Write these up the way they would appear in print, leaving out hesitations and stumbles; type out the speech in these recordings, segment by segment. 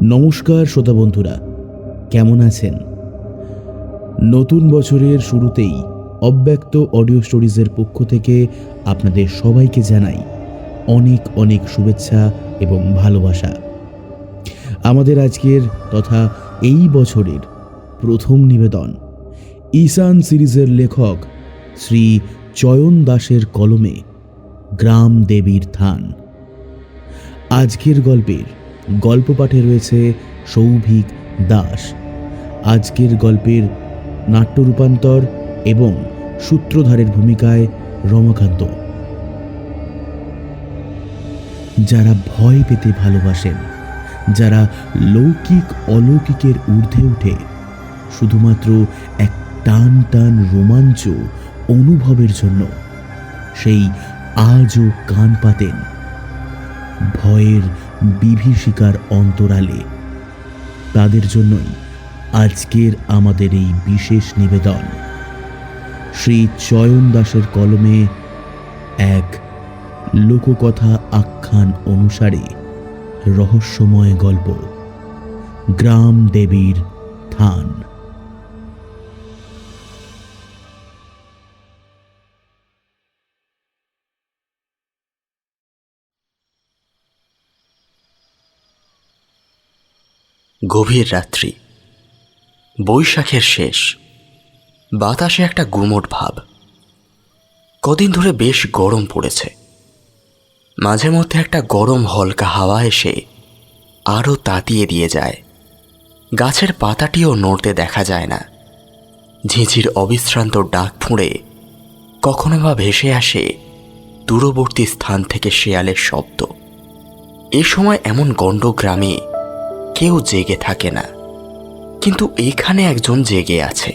নমস্কার শ্রোতা বন্ধুরা, কেমন আছেন? নতুন বছরের শুরুতেই অব্যক্ত অডিও স্টোরিজের পক্ষ থেকে আপনাদের সবাইকে জানাই অনেক অনেক শুভেচ্ছা এবং ভালোবাসা। আমাদের আজকের তথা এই বছরের প্রথম নিবেদন ঈশান সিরিজের লেখক শ্রী চয়ন দাসের কলমে গ্রাম দেবীর থান। আজকের গল্পের গল্প পাঠে রয়েছে সৌভিক দাস। আজকের গল্পের নাট্য রূপান্তর এবং সূত্রধারের ভূমিকায় রমাকান্ত। যারা ভয় পেতে ভালোবাসেন, যারা লৌকিক অলৌকিকের ঊর্ধ্বে উঠে শুধুমাত্র এক টান টান রোমাঞ্চ অনুভবের জন্য সেই আজও কান পাতেন ভয়ের বিভীষিকার অন্তরালে, তাদের জন্যই আজকের আমাদের এই বিশেষ নিবেদন শ্রী চয়ন দাসের কলমে এক লোককথা আখ্যান অনুসারে রহস্যময় গল্প গ্রাম দেবীর থান। গভীর রাত্রি, বৈশাখের শেষ, বাতাসে একটা গুমোট ভাব। কদিন ধরে বেশ গরম পড়েছে। মাঝে মধ্যে একটা গরম হলকা হাওয়া এসে আরও তাতিয়ে দিয়ে যায়। গাছের পাতাটিও নড়তে দেখা যায় না। ঝিঝির অবিশ্রান্ত ডাক ফুঁড়ে কখনো বা ভেসে আসে দূরবর্তী স্থান থেকে শেয়ালের শব্দ। এ সময় এমন গণ্ড গ্রামে কেউ জেগে থাকে না, কিন্তু এখানে একজন জেগে আছে।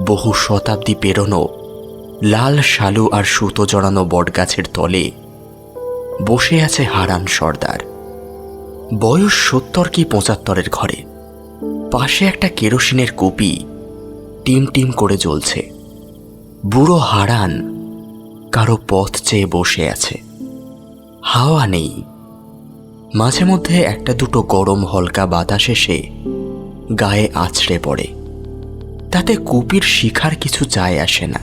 বহু শতাব্দী পেরোনো লাল শালু আর সুতো জড়ানো বটগাছের তলে বসে আছে হারান সর্দার। বয়স ৭০ কি ৭৫ ঘরে। পাশে একটা কেরোসিনের কুপি টিম টিম করে জ্বলছে। বুড়ো হারান কারো পথ চেয়ে বসে আছে। হাওয়া নেই। মাঝে মধ্যে একটা দুটো গরম হলকা বাতাস এসে গায়ে আছড়ে পড়ে। তাতে কুপির শিখার কিছু যায় আসে না।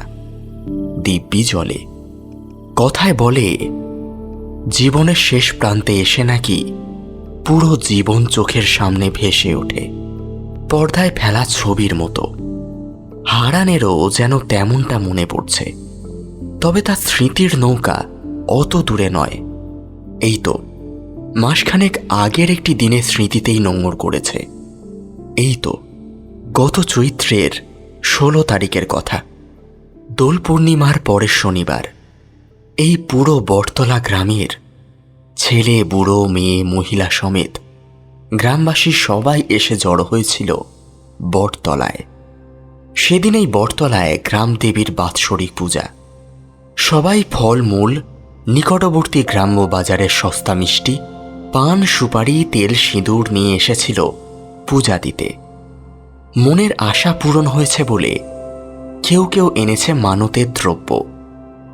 দিব্যি জ্বলে। কথায় বলে, জীবনের শেষ প্রান্তে এসে নাকি পুরো জীবন চোখের সামনে ভেসে ওঠে, পর্দায় ফেলা ছবির মতো। হারানেরও যেন তেমনটা মনে পড়ছে। তবে তার স্মৃতির নৌকা অত দূরে নয়। এই তো মাসখানেক আগের একটি দিনের স্মৃতিতেই নোঙর করেছে। এই তো গত চৈত্রের ১৬ তারিখের কথা। দোল পূর্ণিমার পরের শনিবার। এই পুরো বটতলা গ্রামের ছেলে বুড়ো মেয়ে মহিলা সমেত গ্রামবাসী সবাই এসে জড়ো হয়েছিল বটতলায়। সেদিন এই বটতলায় গ্রাম দেবীর বাৎসরিক পূজা। সবাই ফলমূল, নিকটবর্তী গ্রাম্য বাজারের সস্তা মিষ্টি, পান সুপারি, তেল সিঁদুর নিয়ে এসেছিল পূজা দিতে। মনের আশা পূরণ হয়েছে বলে কেউ কেউ এনেছে মানতের দ্রব্য।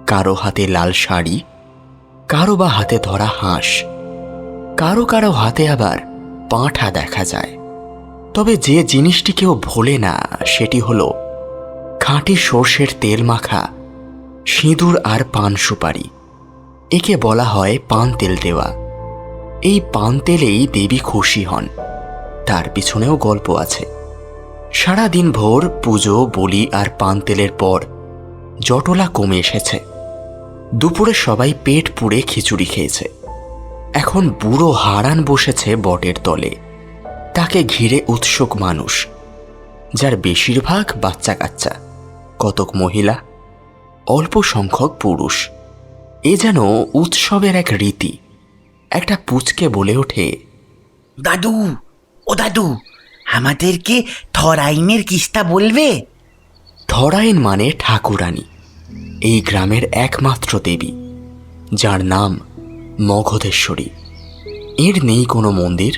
কারো হাতে লাল শাড়ি, কারো বা হাতে ধরা হাঁস, কারো কারো হাতে আবার পাঁঠা দেখা যায়। তবে যে জিনিসটি কেউ ভোলে না সেটি হলো খাঁটি সর্ষের তেল মাখা সিঁদুর আর পান সুপারি। একে বলা হয় পান তেল দেওয়া। এই পান তেলেই দেবী খুশি হন। তার পিছনেও গল্প আছে। সারাদিন ভোর পুজো বলি আর পান তেলের পর জটলা কমে এসেছে। দুপুরে সবাই পেট পুড়ে খিচুড়ি খেয়েছে। এখন বুড়ো হারান বসেছে বটের তলে। তাকে ঘিরে উৎসুক মানুষ, যার বেশিরভাগ বাচ্চা কাচ্চা, কতক মহিলা, অল্প সংখ্যক পুরুষ। এ যেন উৎসবের এক রীতি। একটা পুচকে বলে ওঠে, দাদু, ও দাদু, আমাদেরকে থরাইনের কিস্তা বলবে? থরাইন মানে ঠাকুরানী, এই গ্রামের একমাত্র দেবী, যার নাম মগধেশ্বরী। এর নেই কোনো মন্দির,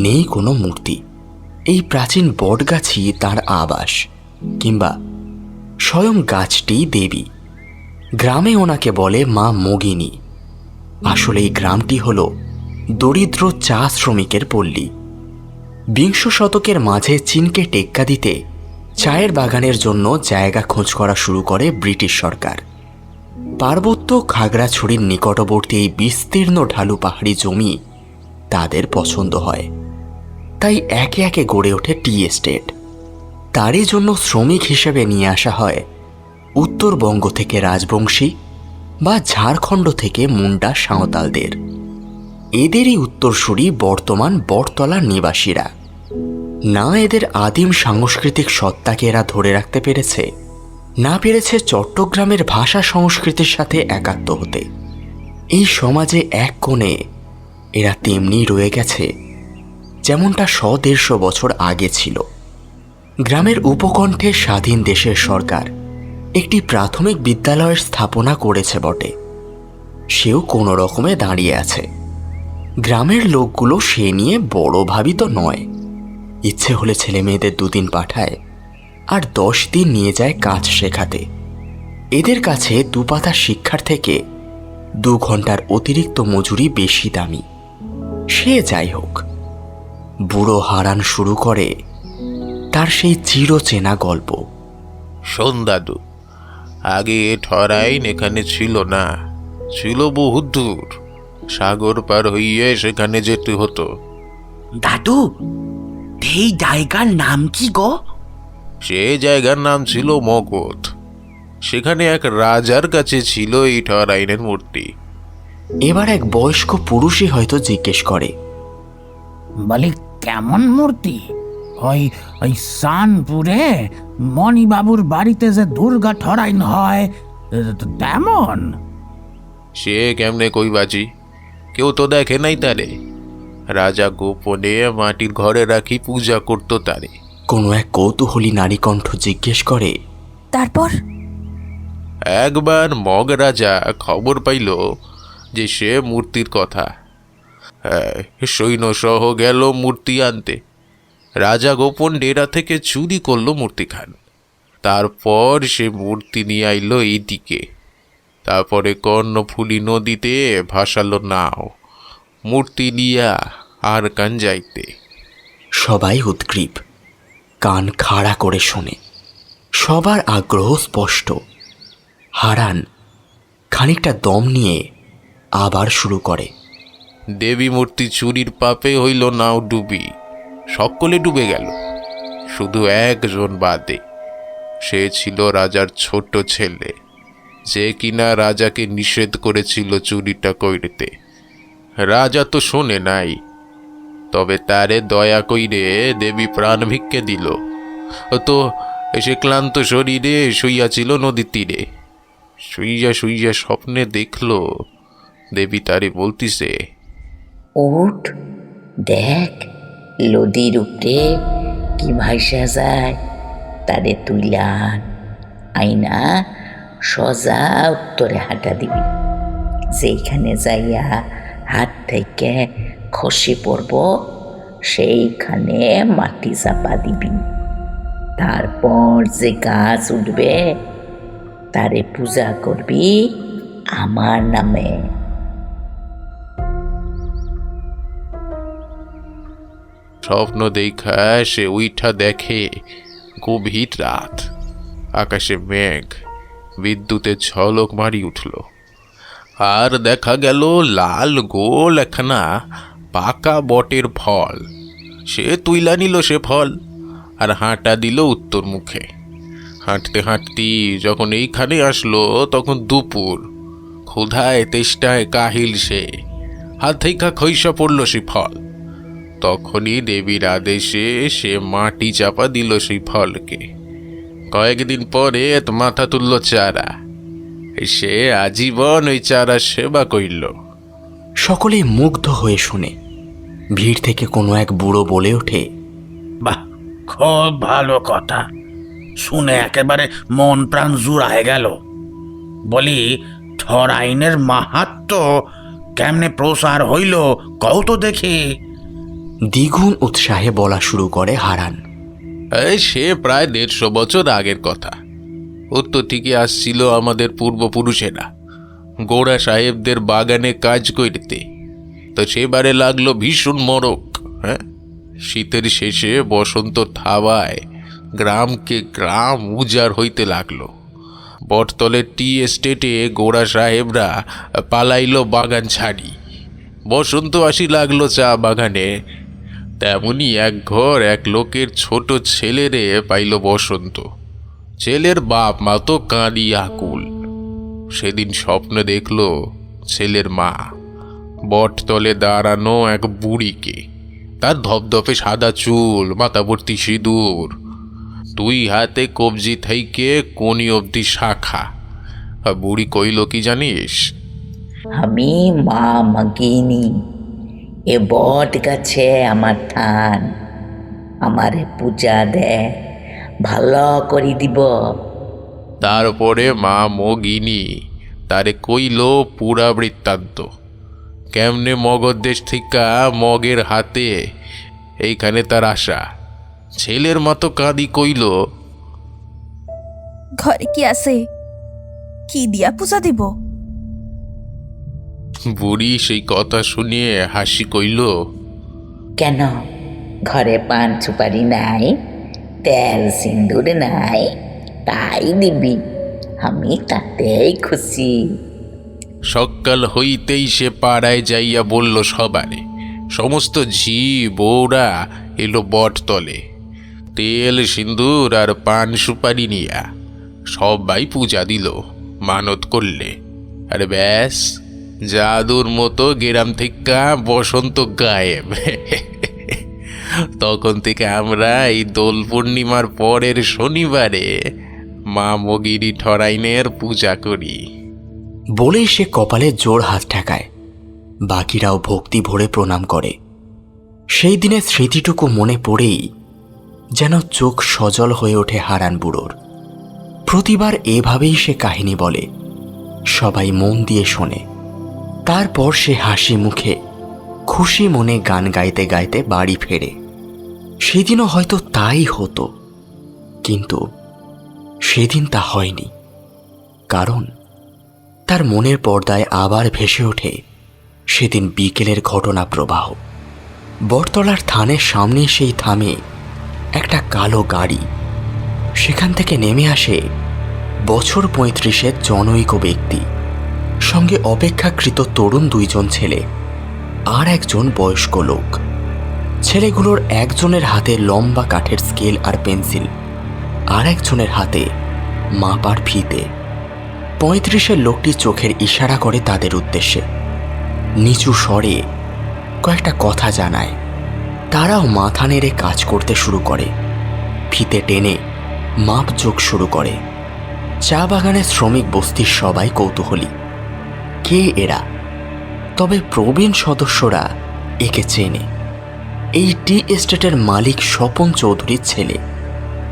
নেই কোনো মূর্তি। এই প্রাচীন বটগাছই তার আবাস, কিংবা স্বয়ং গাছটি দেবী। গ্রামে ওনাকে বলে মা মগিনী। আসলে এই গ্রামটি হল দরিদ্র চা শ্রমিকের পল্লী। বিংশ শতকের মাঝে চীনকে টেক্কা দিতে চায়ের বাগানের জন্য জায়গা খোঁজ করা শুরু করে ব্রিটিশ সরকার। পার্বত্য খাগড়াছড়ির নিকটবর্তী এই বিস্তীর্ণ ঢালু পাহাড়ি জমি তাদের পছন্দ হয়, তাই একে একে গড়ে ওঠে টি এস্টেট। তারই জন্য শ্রমিক হিসেবে নিয়ে আসা হয় উত্তরবঙ্গ থেকে রাজবংশী বা ঝাড়খণ্ড থেকে মুন্ডা সাঁওতালদের। এদেরই উত্তরসূরি বর্তমান বটতলার নিবাসীরা। না এদের আদিম সাংস্কৃতিক সত্তাকে এরা ধরে রাখতে পেরেছে, না পেরেছে চট্টগ্রামের ভাষা সংস্কৃতির সাথে একাত্ম হতে। এই সমাজে এক কোণে এরা তেমনি রয়ে গেছে যেমনটা 100-150 বছর আগে ছিল। গ্রামের উপকণ্ঠে স্বাধীন দেশের সরকার একটি প্রাথমিক বিদ্যালয়ের স্থাপনা করেছে বটে, সেও কোনো রকমে দাঁড়িয়ে আছে। গ্রামের লোকগুলো সে নিয়ে বড় ভাবিত নয়। ইচ্ছে হলে ছেলে মেয়েদের 2 দিন পাঠায় আর 10 দিন নিয়ে যায় কাজ শেখাতে। এদের কাছে 2 পাতা শিক্ষার থেকে 2 ঘন্টার অতিরিক্ত মজুরি বেশি দামি। সে যাই হোক, বুড়ো হারান শুরু করে তার সেই চিরচেনা গল্প। শোন দাদু, আগে ঠরাইন এখানে ছিল না, ছিল বহু দূর। সাগর পার হইয়ে সেখানে যেতে হতো। দাদু, এই জায়গার নাম কি গো? সে জায়গার নাম ছিল মগধ। সেখানে এক রাজার কাছে ছিল এই ঠরাইনের মূর্তি। এবার এক বয়স্ক পুরুষই হয়তো জিজ্ঞেস করে, বলি কেমন মূর্তি? ওই ওই সানপুরে মণিবাবুর বাড়িতে যে দুর্গা ঠরাইন হয় তেমন? সে কেমনে কইবাজি, কেউ তো দেখে নাই তারে। রাজা গোপনে মাটির ঘরে রাখি পূজা করত তারে। কোনো এক কৌতূহলী নারীকণ্ঠ জিজ্ঞেস করে, তারপর? একবার মগ রাজা খবর পাইল যে সে মূর্তির কথা। সৈন্য সহ গেল মূর্তি আনতে। রাজা গোপন ডেরা থেকে চুরি করলো মূর্তিখান। তারপর সে মূর্তি নিয়ে আইল এইদিকে। তারপরে কর্ণফুলী নদীতে ভাসালো নাও, মূর্তি নিয়া আর কান যাইতে। সবাই উদ্গ্রীব, কান খাড়া করে শোনে। সবার আগ্রহ স্পষ্ট। হারান খানিকটা দম নিয়ে আবার শুরু করে, দেবী মূর্তি চুরির পাপে হইল নাও ডুবি। সকলে ডুবে গেল, শুধু একজন বাদে। সে ছিল রাজার ছোট ছেলে, যে কিনা রাজাকে নিষেধ করেছিল চুরিটা কইরতে। রাজা তো শোনে নাই, তবে তারে দয়া কইরে দেবী প্রাণ ভিক্ষে দিল। তো সে ক্লান্ত শরীরে শুইয়াছিল নদীর তীরে। শুইয়া শুইয়া স্বপ্নে দেখল দেবী তারে বলতিছে, উঠ, দেখ নদীর উপরে কি ভাইসা যায়, তারে তুইলান আইনা সোজা উত্তরে হাঁটা দিবি। যেখানে যাইয়া হাত থেকে খসে পড়ব সেইখানে মাটি চাপা দিবি। তারপর যে গাছ উঠবে তারে পূজা করবি আমার নামে। স্বপ্ন দেখা সে উইঠা দেখে গভীর রাত, আকাশে মেঘ, বিদ্যুতের ঝলক মারি উঠল। আর দেখা গেল লাল গোল একখানা পাকা বটের ফল। সে তুইলা নিল সে ফল আর হাঁটা দিল উত্তর মুখে। হাঁটতে হাঁটতে যখন এইখানে আসলো তখন দুপুর। ক্ষুধায় তেষ্টায় কাহিল সে, হাত থেকে খইসা পড়ল সে ফল। তখনই দেবীর আদেশে সে মাটি চাপা দিল সেই ফলকে। কয়েকদিন পরে মাথা তুলল চারা। সে আজীবন ওই চারা সেবা কইল। সকলেই মুগ্ধ হয়ে শুনে। ভিড় থেকে কোনো এক বুড়ো বলে ওঠে, বাহ, খুব ভালো কথা, শুনে একেবারে মন প্রাণ জুড়ায় গেল। বলি ঠরাইনের মাহাত্ম্য কেমনে প্রসার হইল কও তো দেখি। দ্বিগুণ উৎসাহে বলা শুরু করে হারান। সে প্রায় 150 বছর আগের কথা। উত্তর থেকে আসছিল আমাদের পূর্বপুরুষেরা গোড়া সাহেবদের বাগানে কাজ করতে। তো সেবারে লাগলো ভীষণ মরক। শীতের শেষে বসন্ত থাবায় গ্রামকে গ্রাম উজাড় হইতে লাগলো। বটতলের টি এস্টেটে গোড়া সাহেবরা পালাইল বাগান ছাড়ি। বসন্ত আসি লাগলো চা বাগানে। তেমনি এক ঘর এক লোকের ছোট ছেলেরে পাইল বসন্ত। ছেলের বাপ মা তো কাঁদি আকুল। সেদিন স্বপ্নে দেখল ছেলের মা বটতলে দাঁড়ানো এক বুড়িকে, তার ধপধপে সাদা চুল, মাথা ভর্তি সিঁদুর, 2 হাতে কবজি থাইকে কোনি অবধি শাখা। বুড়ি কইল কি জানিস? আমি মা মাগিনী, এ বট গাছে আমার থান, আমারে পূজা দে, ভালো করি দিব। তারপরে মা মগিনী তারে কইল পুরা বৃত্তান্ত, কেমনে মগধ দেশ থিকা মগের হাতে এইখানে তার আশা। ছেলের মতো কাঁদি কইল, ঘরে কি আছে? কি দিয়া পূজা দিব? বুড়ি সেই কথা শুনিয়ে হাসি কইল, কেন ঘরে পান সুপারি নাই, তেল সিন্দুর নাই, তাই দিবি, আমি তাতেই খুশি। সকাল হইতেই সে পাড়ায় যাইয়া বলল সবারে। সমস্ত ঝি বউরা এলো বটতলে, তেল সিন্দুর আর পান সুপারি নিয়া। সবাই পূজা দিল, মানত করলে, আর ব্যাস জাদুর মতো গ্রাম থেকে বসন্ত গায়েব। তখন থেকে আমরা এই দোল পূর্ণিমার পরের শনিবারে মা মগিরি ঠরাইনের পূজা করি। বলেই সে কপালে জোর হাত ঠেকায়। বাকিরাও ভক্তি ভরে প্রণাম করে। সেই দিনের স্মৃতিটুকু মনে পড়েই যেন চোখ সজল হয়ে ওঠে হারান বুড়োর। প্রতিবার এভাবেই সে কাহিনী বলে, সবাই মন দিয়ে শোনে। তারপর সে হাসি মুখে খুশি মনে গান গাইতে গাইতে বাড়ি ফেরে। সেদিনও হয়তো তাই হতো, কিন্তু সেদিন তা হয়নি। কারণ তার মনের পর্দায় আবার ভেসে ওঠে সেদিন বিকেলের ঘটনা প্রবাহ। বটতলার থানের সামনে সেই থামে একটা কালো গাড়ি। সেখান থেকে নেমে আসে বছর 35-এর জনৈক ব্যক্তি, সঙ্গে অপেক্ষাকৃত তরুণ 2 জন ছেলে আর একজন বয়স্ক লোক। ছেলেগুলোর একজনের হাতে লম্বা কাঠের স্কেল আর পেন্সিল, আর একজনের হাতে মাপার ফিতে। 35-এর লোকটি চোখের ইশারা করে তাদের উদ্দেশ্যে, নিচু স্বরে কয়েকটা কথা জানায়। তারাও মাথা নেড়ে কাজ করতে শুরু করে, ফিতে টেনে মাপ যোগ শুরু করে। চা বাগানের শ্রমিক বস্তির সবাই কৌতূহলী, কে এরা? তবে প্রবীণ সদস্যরা একে চেনে। এই টি এস্টেটের মালিক স্বপন চৌধুরীর ছেলে,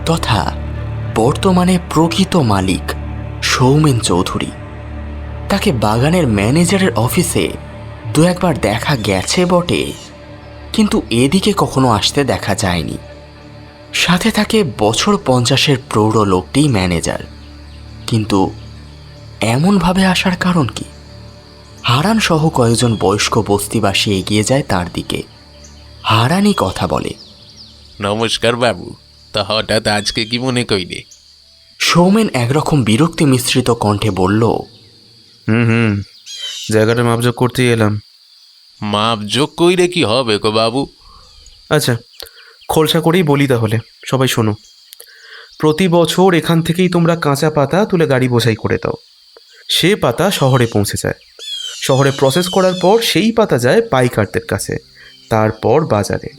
তথা বর্তমানে প্রকৃত মালিক সৌমেন চৌধুরী। তাকে বাগানের ম্যানেজারের অফিসে 2-1বার দেখা গেছে বটে, কিন্তু এদিকে কখনো আসতে দেখা যায়নি। সাথে থাকে বছর 50-এর প্রৌঢ় লোকটিই ম্যানেজার। কিন্তু এমনভাবে আসার কারণ কি? হারান সহ কয়েকজন বয়স্ক বস্তিবাসী এগিয়ে যায় তার দিকে। হারানই কথা বলে, নমস্কার বাবু, তা হঠাৎ আজকে কি মনে কইলে? সৌমেন একরকম বিরক্তি মিশ্রিত কণ্ঠে বলল, জায়গাটা মাপজোক করতেই এলাম। মাপ যোগ কইরে কি হবে গো বাবু? আচ্ছা, খোলসা করেই বলি তাহলে, সবাই শোনো। প্রতি বছর এখান থেকেই তোমরা কাঁচা পাতা তুলে গাড়ি বোঝাই করে দাও। সে পাতা শহরে পৌঁছে যায়। শহরে প্রসেস করার পর সেই পাতা যায় পাইকারদের কাছে, তারপর বাজারে।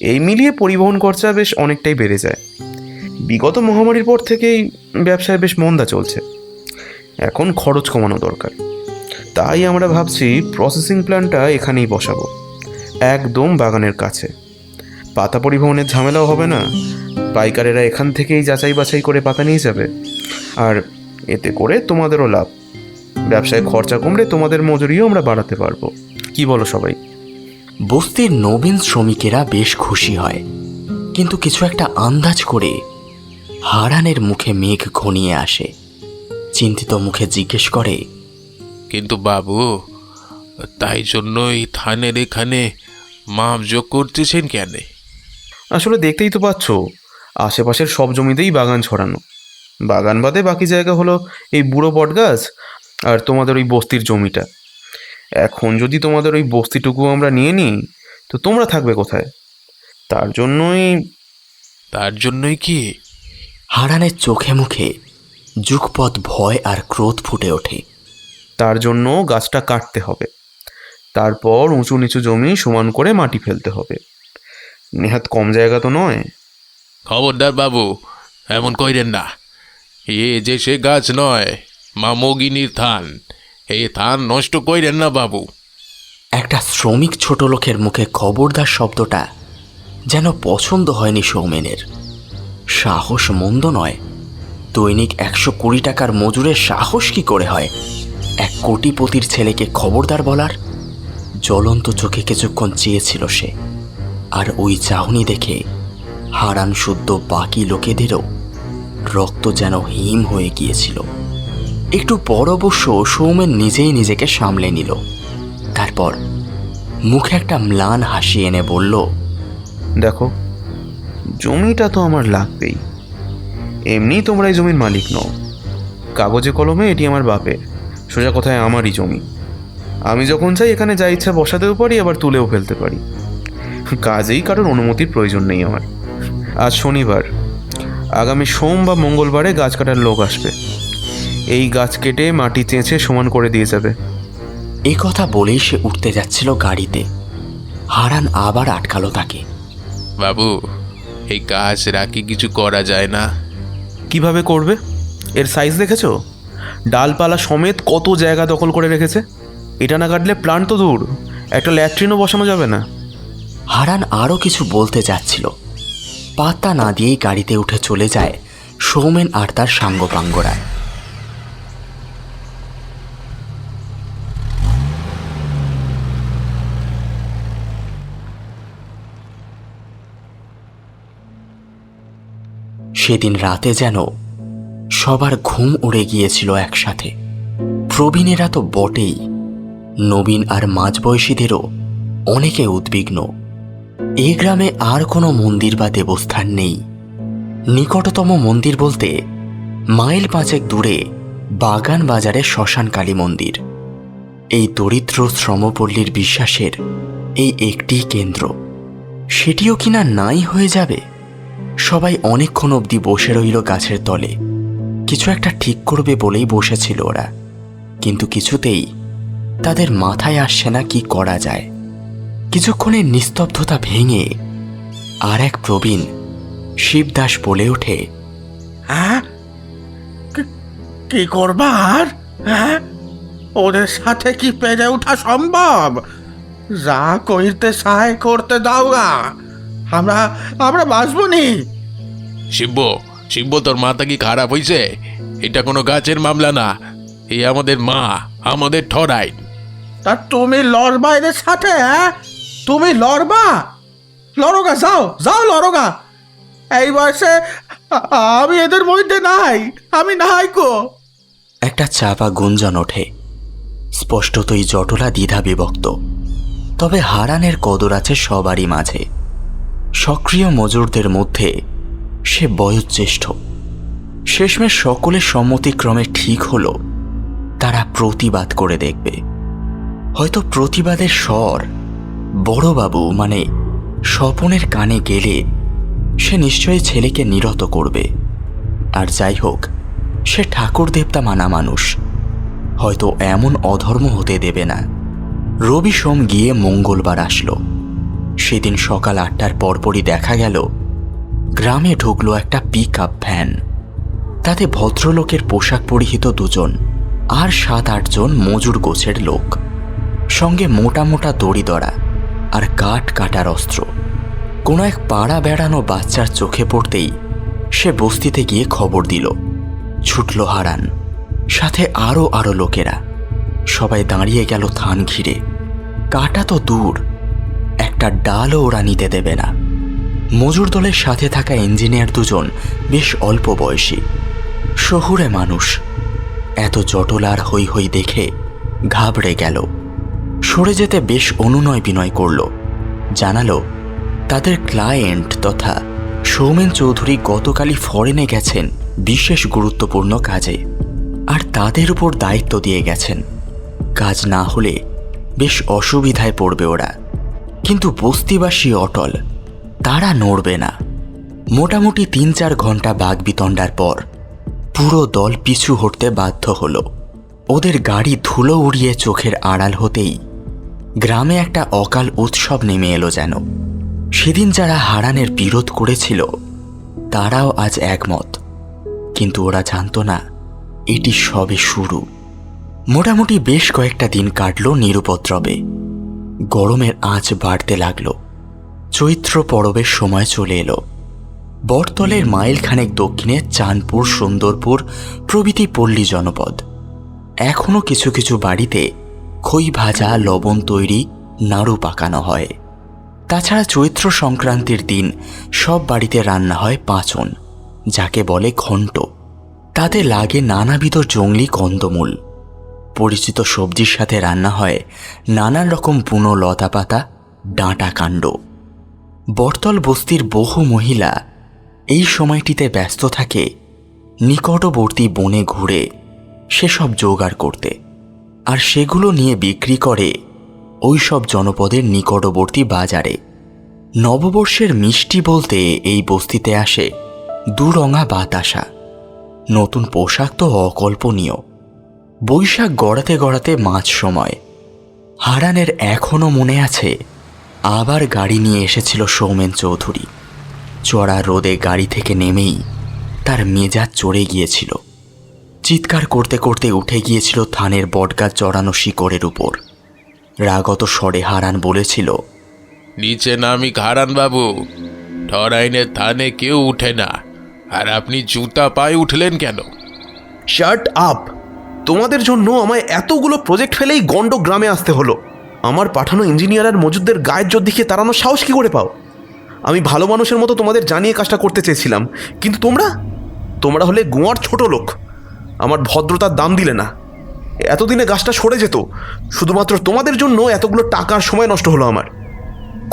এই মিলিয়ে পরিবহন খরচা বেশ অনেকটাই বেড়ে যায়। বিগত মহামারীর পর থেকেই ব্যবসায় বেশ মন্দা চলছে। এখন খরচ কমানো দরকার। তাই আমরা ভাবছি প্রসেসিং প্ল্যান্টটা এখানেই বসাবো, একদম বাগানের কাছে। পাতা পরিবহনের ঝামেলাও হবে না, পাইকারেরা এখান থেকেই যাচাই বাছাই করে পাতা নিয়ে যাবে। আর এতে করে তোমাদেরও লাভ। ব্যবসায় খরচা কমলে তোমাদের মজুরিও আমরা বাড়াতে পারবো। কি বলো সবাই? বস্তির নবীন শ্রমিকেরা বেশ খুশি হয়, কিন্তু কিছু একটা আন্দাজ করে হারানের মুখে মেঘ ঘনিয়ে আসে। চিন্তিত মুখে জিজ্ঞেস করে, কিন্তু বাবু, তাই জন্য এই থানের এখানে মাপ যোগ করতেছেন কেন? আসলে দেখতেই তো পাচ্ছ, আশেপাশের সব জমিতেই বাগান ছড়ানো। বাগান বাদে বাকি জায়গা হলো এই বুড়ো বটগাছ আর তোমাদের ওই বস্তির জমিটা। এখন যদি তোমাদের ওই বস্তিটুকু আমরা নিয়ে নিই, তো তোমরা থাকবে কোথায়? তার জন্যই কি? হারানের চোখে মুখে যুগপৎ ভয় আর ক্রোধ ফুটে ওঠে। তার জন্য গাছটা কাটতে হবে, তারপর উঁচু নিচু জমি সমান করে মাটি ফেলতে হবে। নেহাত কম জায়গা তো নয়। খবরদার বাবু, এমন কইরেন না। এ যে সে গাছ নয়, মা মগিনীর থান। এই থান নষ্ট কইরেন না বাবু। একটা শ্রমিক ছোট লোকের মুখে খবরদার শব্দটা যেন পছন্দ হয়নি সৌমেনের। সাহস মন্দ নয়, দৈনিক 120 টাকার মজুরের সাহস কি করে হয় 1 কোটিপতির ছেলেকে খবরদার বলার? জ্বলন্ত চোখে কিছুক্ষণ চেয়েছিল সে, আর ওই চাহনি দেখে হারান শুদ্ধ বাকি লোকেদেরও রক্ত যেন হিম হয়ে গিয়েছিল। একটু পর অবশ্য সৌমেন নিজেই নিজেকে সামলে নিল। তারপর মুখে একটা ম্লান হাসি এনে বলল, দেখো, জমিটা তো আমার লাগবেই। এমনি তোমরা এই জমির মালিক নও, কাগজে কলমে এটি আমার বাপের, সোজা কথায় আমারই জমি। আমি যখন চাই এখানে যা ইচ্ছা বসাতেও পারি, আবার তুলেও ফেলতে পারি। কাজেই কারোর অনুমতির প্রয়োজন নেই আমার। আজ শনিবার, আগামী সোম বা মঙ্গলবারে গাছ কাটার লোক আসবে। এই গাছ কেটে মাটি চেঁচে সমান করে দিয়ে যাবে। এই কথা বলেই সে উঠতে যাচ্ছিল গাড়িতে। হারান আবার আটকালো তাকে। বাবু, এই গাছ রাখি কিছু করা যায় না? কিভাবে করবে? এর সাইজ দেখেছো? ডালপালা সমেত কত জায়গা দখল করে রেখেছে। এটা না কাটলে প্লান্ট তো দূর, একটা ল্যাট্রিনও বসানো যাবে না। হারান আরও কিছু বলতে যাচ্ছিল, পাত্তা না দিয়েই গাড়িতে উঠে চলে যায় সৌমেন আর তার সাঙ্গপাঙ্গরা। সেদিন রাতে যেন সবার ঘুম উড়ে গিয়েছিল একসাথে। প্রবীণেরা তো বটেই, নবীন আর মাঝবয়সীদেরও অনেকে উদ্বিগ্ন। এই গ্রামে আর কোনো মন্দির বা দেবস্থান নেই। নিকটতম মন্দির বলতে মাইল 5 দূরে বাগান বাজারে শ্মশান কালী মন্দির। এই দরিদ্র শ্রমপল্লীর বিশ্বাসের এই একটি কেন্দ্র, সেটিও কিনা নাই হয়ে যাবে। সবাই অনেকক্ষণ অবধি বসে রইল গাছের তলে। কিছু একটা ঠিক করবে বলেই বসেছিল ওরা, কিন্তু কিছুতেই তাদের মাথায় আসছে না কি করা যায়। কিছুক্ষণের নিস্তব্ধতা ভেঙে আর এক প্রবীণ শিবদাস বলে ওঠে, হ্যাঁ, কি করবা আর? হ্যাঁ, ওদের সাথে কি পেরে ওঠা সম্ভব? যা কইতে চায় করতে দাও গা, আমরা বাঁচব নি। শিব্য, তোর মাথা কি খারাপ হইছে? এটা কোনো গাছের মামলা না, এই আমাদের মা, আমাদের ঠরাইন। তা তুমি লড়বা এদের সাথে? হ্যাঁ, তুমি লড়বা? লড়োগা, যাও লড়োগা। এই বয়সে আমি এদের মধ্যে নাই, আমি নাই গো। একটা চাপা গুঞ্জন ওঠে। স্পষ্টতই জটলা দ্বিধা বিভক্ত, তবে হারানের কদর আছে সবারই মাঝে। সক্রিয় মজুরদের মধ্যে সে বয়োজ্যেষ্ঠ। শেষমেশ সকলের সম্মতিক্রমে ঠিক হলো তারা প্রতিবাদ করে দেখবে। হয়তো প্রতিবাদের স্বর বড়বাবু মানে স্বপনের কানে গেলে সে নিশ্চয়ই ছেলেকে নিরত করবে। আর যাই হোক, সে ঠাকুর দেবতা মানা মানুষ, হয়তো এমন অধর্ম হতে দেবে না। রবি সোম গিয়ে মঙ্গলবার আসলো। সেদিন সকাল 8টার পরপরই দেখা গেল গ্রামে ঢুকলো একটা পিকআপ ভ্যান। তাতে ভদ্রলোকের পোশাক পরিহিত 2 জন আর 7-8 জন মজুর গোছের লোক, সঙ্গে মোটা মোটা দড়িদড়া আর কাঠ কাটার অস্ত্র। কোনো এক পাড়া বেড়ানো বাচ্চার চোখে পড়তেই সে বস্তিতে গিয়ে খবর দিল। ছুটল হারান, সাথে আরও লোকেরা। সবাই দাঁড়িয়ে গেল থান ঘিরে। কাটা তো দূর, একটা ডালও ওরা নিতে দেবে না। মজুর দলের সাথে থাকা ইঞ্জিনিয়ার 2 জন বেশ অল্প বয়সী, শহুরে মানুষ। এত জটলার হই হই দেখে ঘাবড়ে গেল। সরে যেতে বেশ অনুনয় বিনয় করল, জানালো তাদের ক্লায়েন্ট তথা সৌমেন চৌধুরী গতকালই ফরেনে গেছেন বিশেষ গুরুত্বপূর্ণ কাজে, আর তাদের উপর দায়িত্ব দিয়ে গেছেন। কাজ না হলে বেশ অসুবিধায় পড়বে ওরা, কিন্তু বস্তিবাসী অটল, তারা নড়বে না। মোটামুটি ৩-৪ ঘন্টা বাগবিতণ্ডার পর পুরো দল পিছু হটতে বাধ্য হলো। ওদের গাড়ি ধুলো উড়িয়ে চোখের আড়াল হতেই গ্রামে একটা অকাল উৎসব নেমে এলো যেন। সেদিন যারা হারানের বিরোধ করেছিল তারাও আজ একমত, কিন্তু ওরা জানতো না এটি সবে শুরু। মোটামুটি বেশ কয়েকটা দিন কাটল নিরুপদ্রবে। গরমের আঁচ বাড়তে লাগলো। চৈত্র পরবের সময় চলে এলো। বটতলের মাইলখানেক দক্ষিণে চাঁদপুর, সুন্দরপুর প্রভৃতি পল্লী জনপদ। এখনো কিছু কিছু বাড়িতে খই ভাজা, লবণ তৈরি, নাড়ু পাকানো হয়। তাছাড়া চৈত্র সংক্রান্তির দিন সব বাড়িতে রান্না হয় পাঁচন, যাকে বলে ঘণ্ট। তাতে লাগে নানাবিধ জংলি কন্দমূল। পরিচিত সবজির সাথে রান্না হয় নানান রকম বুনো লতা পাতা, ডাঁটা কাণ্ড। বটতল বস্তির বহু মহিলা এই সময়টিতে ব্যস্ত থাকে নিকটবর্তী বনে ঘুরে সেসব জোগাড় করতে, আর সেগুলো নিয়ে বিক্রি করে ওই সব জনপদের নিকটবর্তী বাজারে। নববর্ষের মিষ্টি বলতে এই বস্তিতে আসে দুরঙা বাতাসা। নতুন পোশাক তো অকল্পনীয়। বৈশাখ গড়াতে গড়াতে মাঝ সময়। হারানের এখনো মনে আছে আবার গাড়ি নিয়ে এসেছিল সৌমেন চৌধুরী। চড়া রোদে গাড়ি থেকে নেমেই তার মেজাজ চড়ে গিয়েছিল। চিৎকার করতে করতে উঠে গিয়েছিল থানের বটগাছ জড়ানো শিকড়ের উপর। রাগত স্বরে হারান বলেছিল, নিচে নামি হারান বাবু, ঠরাইনের থানে কেউ উঠে না, আর আপনি জুতা পায়ে উঠলেন কেন? Shut up! তোমাদের জন্য আমায় এতগুলো প্রজেক্ট ফেলেই গন্ড গ্রামে আসতে হলো। আমার পাঠানো ইঞ্জিনিয়ার আর মজুদদের গায়ের জোর দেখিয়ে তাড়ানোর সাহস কী করে পাও? আমি ভালো মানুষের মতো তোমাদের জানিয়ে কাজটা করতে চেয়েছিলাম, কিন্তু তোমরা হলে গোয়ার ছোট লোক। আমার ভদ্রতার দাম দিলে না। এতদিনে গাছটা সরে যেত, শুধুমাত্র তোমাদের জন্য এতগুলো টাকার সময় নষ্ট হলো আমার।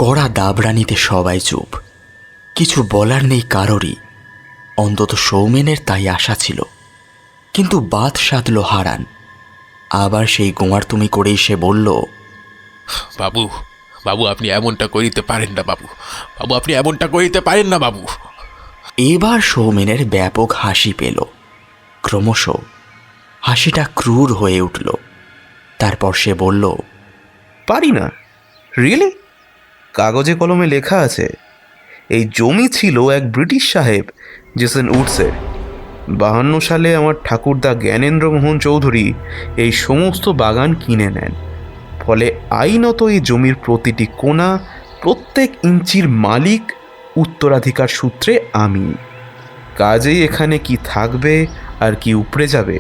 কড়া দাবরানিতে সবাই চুপ। কিছু বলার নেই কারোরই। অন্তত সৌমেনের তাই আশা ছিল, কিন্তু বাদ সাধল হারান। আবার সেই গোয়ার তুমি করেই সে বলল, বাবু বাবু আপনি এমনটা করিতে পারেন না বাবু, বাবু আপনি এমনটা করিতে পারেন না বাবু। এবার সৌমেনের ব্যাপক হাসি পেল। ক্রমশ হাসিটা ক্রূর হয়ে উঠল। তারপর সে বলল, পারি না? রিয়েলি? কাগজে কলমে লেখা আছে এই জমি ছিল এক ব্রিটিশ সাহেব জেসন উডসের। 52 সালে আমার ঠাকুরদা জ্ঞানেন্দ্র মোহন চৌধুরী এই সমস্ত বাগান কিনে নেন। ফলে আইনত এই জমির প্রতিটি কোণা, প্রত্যেক ইঞ্চির মালিক উত্তরাধিকার সূত্রে আমি। কাজেই এখানে কি থাকবে আর কি উপড়ে যাবে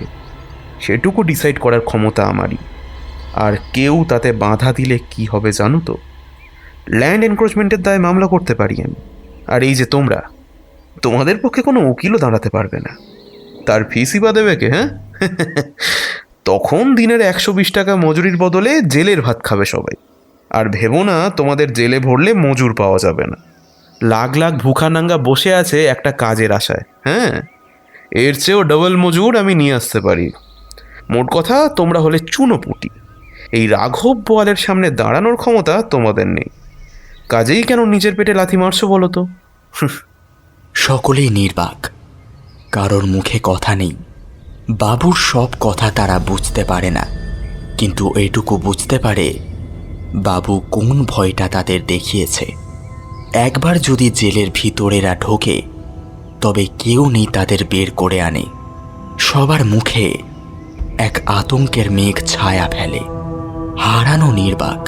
সেটুকু ডিসাইড করার ক্ষমতা আমারই। আর কেউ তাতে বাধা দিলে কি হবে জানো তো? ল্যান্ড এনক্রোচমেন্টের দায়ে মামলা করতে পারি আমি। আর এই যে তোমাদের পক্ষে কোনো উকিলও দাঁড়াতে পারবে না। তার ফিসই বা দেবে কে? হ্যাঁ, তখন দিনের 120 টাকা মজুরির বদলে জেলের ভাত খাবে সবাই। আর ভেবো না তোমাদের জেলে ভরলে মজুর পাওয়া যাবে না। লাখ লাখ ভুখানাঙ্গা বসে আছে একটা কাজের আশায়। হ্যাঁ, এর চেয়েও ডবল মজুর আমি নিয়ে আসতে পারি। মোট কথা, তোমরা হলে চুনোপুটি। এই রাঘব বোয়ালের সামনে দাঁড়ানোর ক্ষমতা তোমাদের নেই। কাজেই কেন নিজের পেটে লাথি মারছো বলো তো? সকলেই নির্বাক। কারোর মুখে কথা নেই। বাবুর সব কথা তারা বুঝতে পারে না, কিন্তু এইটুকু বুঝতে পারে বাবু কোন ভয়টা তাদের দেখিয়েছে। একবার যদি জেলের ভিতরেরা ঢোকে তবে কেউ নেই তাদের বের করে আনে। সবার মুখে এক আতঙ্কের মেঘ ছায়া ফেলে। হারানো নির্বাক।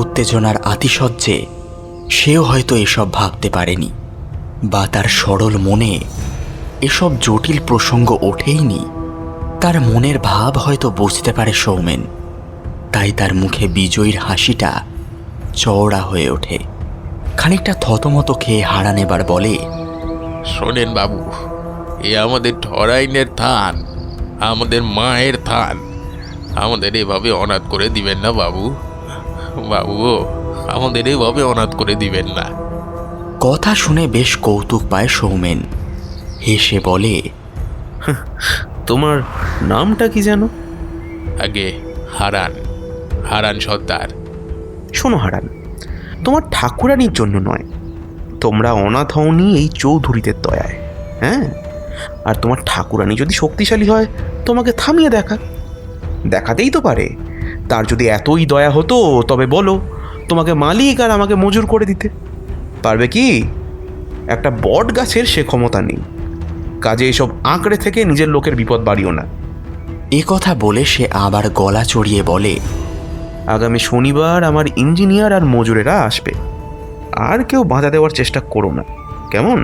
উত্তেজনার আতিশয্যে সেও হয়তো এসব ভাবতে পারেনি, বা তার সরল মনে এসব জটিল প্রসঙ্গ ওঠেইনি। তার মনের ভাব হয়তো বুঝতে পারে সৌমেন, তাই তার মুখে বিজয়ীর হাসিটা চওড়া হয়ে ওঠে। খানিকটা থতমত খেয়ে হারান এবার বলে, শোনেন বাবু, এ আমাদের ঠরাইনের থান, আমাদের মায়ের থান। আমাদের এভাবে অনাথ করে দিবেন না বাবু। বাবু, আমাদের এভাবে অনাথ করে দিবেন না। কথা শুনে বেশ কৌতুক পায় সৌমেন। হেসে বলে, তোমার নামটা কি যেন? আগে হারান, হারান সর্দার। শোনো হারান, তোমার ঠাকুরানির জন্য নয়, তোমরা অনাথ হওনি এই চৌধুরীদের দয়ায়। হ্যাঁ, আর তোমার ঠাকুরানি যদি শক্তিশালী হয় তোমাকে থামিয়ে দেখাতেই তো পারে। তার যদি এতই দয়া হতো তবে বলো, তোমাকে মালিক আর আমাকে মজুর করে দিতে। পারবে কি? একটা বট গাছের সে ক্ষমতা নেই। কাজে এসব আঁকড়ে থেকে নিজের লোকের বিপদ বাড়িও না। এ কথা বলে সে আবার গলা চড়িয়ে বলে, আগামী শনিবার আমার ইঞ্জিনিয়ার আর মজুরেরা আসবে, আর কেউ বাধা দেওয়ার চেষ্টা করো না, কেমন?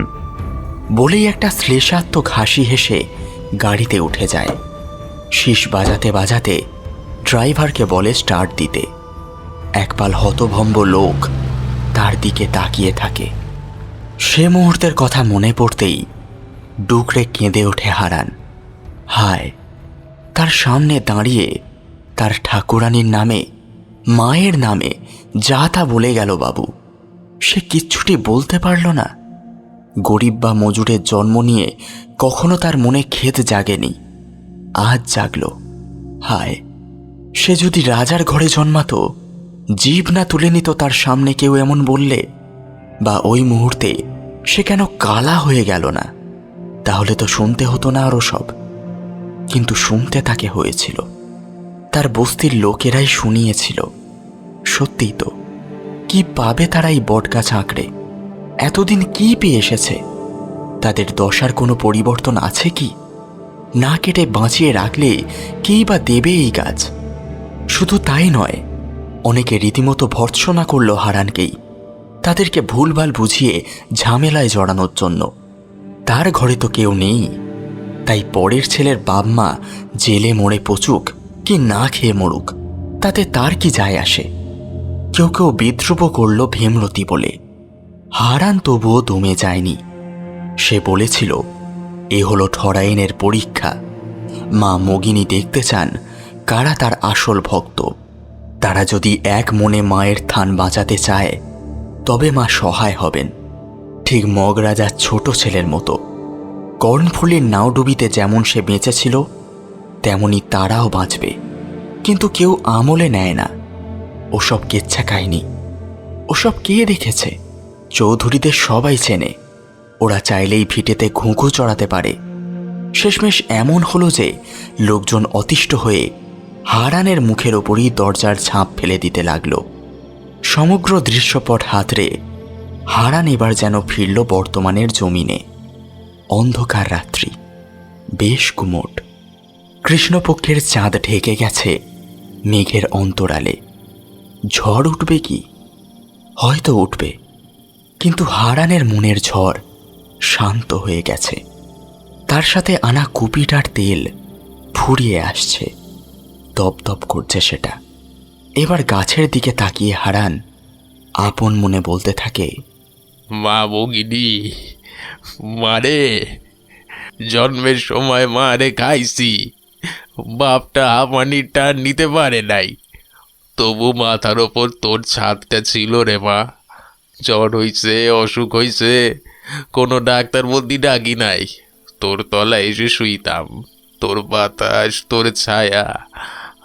বলেই একটা শ্লেষাত্মক হাসি হেসে গাড়িতে উঠে যায়। শীষ বাজাতে বাজাতে ড্রাইভারকে বলে স্টার্ট দিতে। একপাল হতভম্ব লোক তার দিকে তাকিয়ে থাকে। সে মুহূর্তের কথা মনে পড়তেই ডুকরে কেঁদে ওঠে হারান। হায়, তার সামনে দাঁড়িয়ে তার ঠাকুরানির নামে, মায়ের নামে যা তা বলে গেল বাবু। সে কিচ্ছুটি বলতে পারল না। গরিব বা মজুরের জন্ম নিয়ে কখনো তার মনে খেদ জাগেনি, আজ জাগল। হায়, সে যদি রাজার ঘরে জন্মাতো, জীব না তুলে নিত তার সামনে কেউ এমন বললে, বা ওই মুহূর্তে সে কেন কালা হয়ে গেল না? তাহলে তো শুনতে হতো না আরও সব। কিন্তু শুনতে তাকে হয়েছিল, তার বস্তির লোকেরাই শুনিয়েছিল। সত্যিই তো, কি পাবে তারা এই বটগাছ আঁকড়ে? এতদিন কি পেয়ে এসেছে? তাদের দশার কোনো পরিবর্তন আছে কি? না কেটে বাঁচিয়ে রাখলে কেই বা দেবে এই গাছ? শুধু তাই নয়, অনেকে রীতিমতো ভর্ৎসনা করল হারানকেই, তাদেরকে ভুলভাল বুঝিয়ে ঝামেলায় জড়ানোর জন্য। তার ঘরে তো কেউ নেই, তাই পরের ছেলের বাপ মা জেলে মরে পচুক কি না খেয়ে মরুক, তাতে তার কি যায় আসে? কেউ কেউ বিদ্রুপ করল ভীমরতি বলে। হারান তবুও দমে যায়নি। সে বলেছিল, এ হলো ঠরাইনের পরীক্ষা। মা মগিনী দেখতে চান কারা তার আসল ভক্ত। তারা যদি এক মনে মায়ের থান বাঁচাতে চায়, তবে মা সহায় হবেন, ঠিক মগরাজার ছোট ছেলের মতো। কর্ণফুলীর নাওডুবিতে যেমন সে বেঁচেছিল, তেমনি তারাও বাঁচবে। কিন্তু কেউ আমলে নেয় না। ওসব কেচ্ছা কাহিনী, ওসব কে দেখেছে? চৌধুরীদের সবাই চেনে, ওরা চাইলেই ভিটেতে ঘুঘু চড়াতে পারে। শেষমেশ এমন হলো যে লোকজন অতিষ্ঠ হয়ে হারানের মুখের ওপরই দরজার ঝাঁপ ফেলে দিতে লাগল। সমগ্র দৃশ্যপট হাতড়ে হারান এবার যেন ফিরল বর্তমানের জমিনে। অন্ধকার রাত্রি, বেশ গুমোট। কৃষ্ণপক্ষের চাঁদ ঢেকে গেছে মেঘের অন্তরালে। ঝড় উঠবে কি? হয়তো উঠবে, কিন্তু হারানের মনের ঝড় শান্ত হয়ে গেছে। তার সাথে আনা কুপিটার তেল ফুরিয়ে আসছে, দপদপ করছে সেটা। এবার গাছের দিকে তাকিয়ে হারান আপন মনে বলতে থাকে, মা বগিনি, মারে জন্মের সময় মারে খাইছি, বাপটা আমানির টান নিতে পারে নাই, তবু মাথার ওপর তোর ছাদটা ছিল রে মা। জ্বর হইছে, অসুখ হইছে, কোনো ডাক্তার বলতি ডাকি নাই, তোর তলায় এসে শুইতাম। তোর বাতাস, তোর ছায়া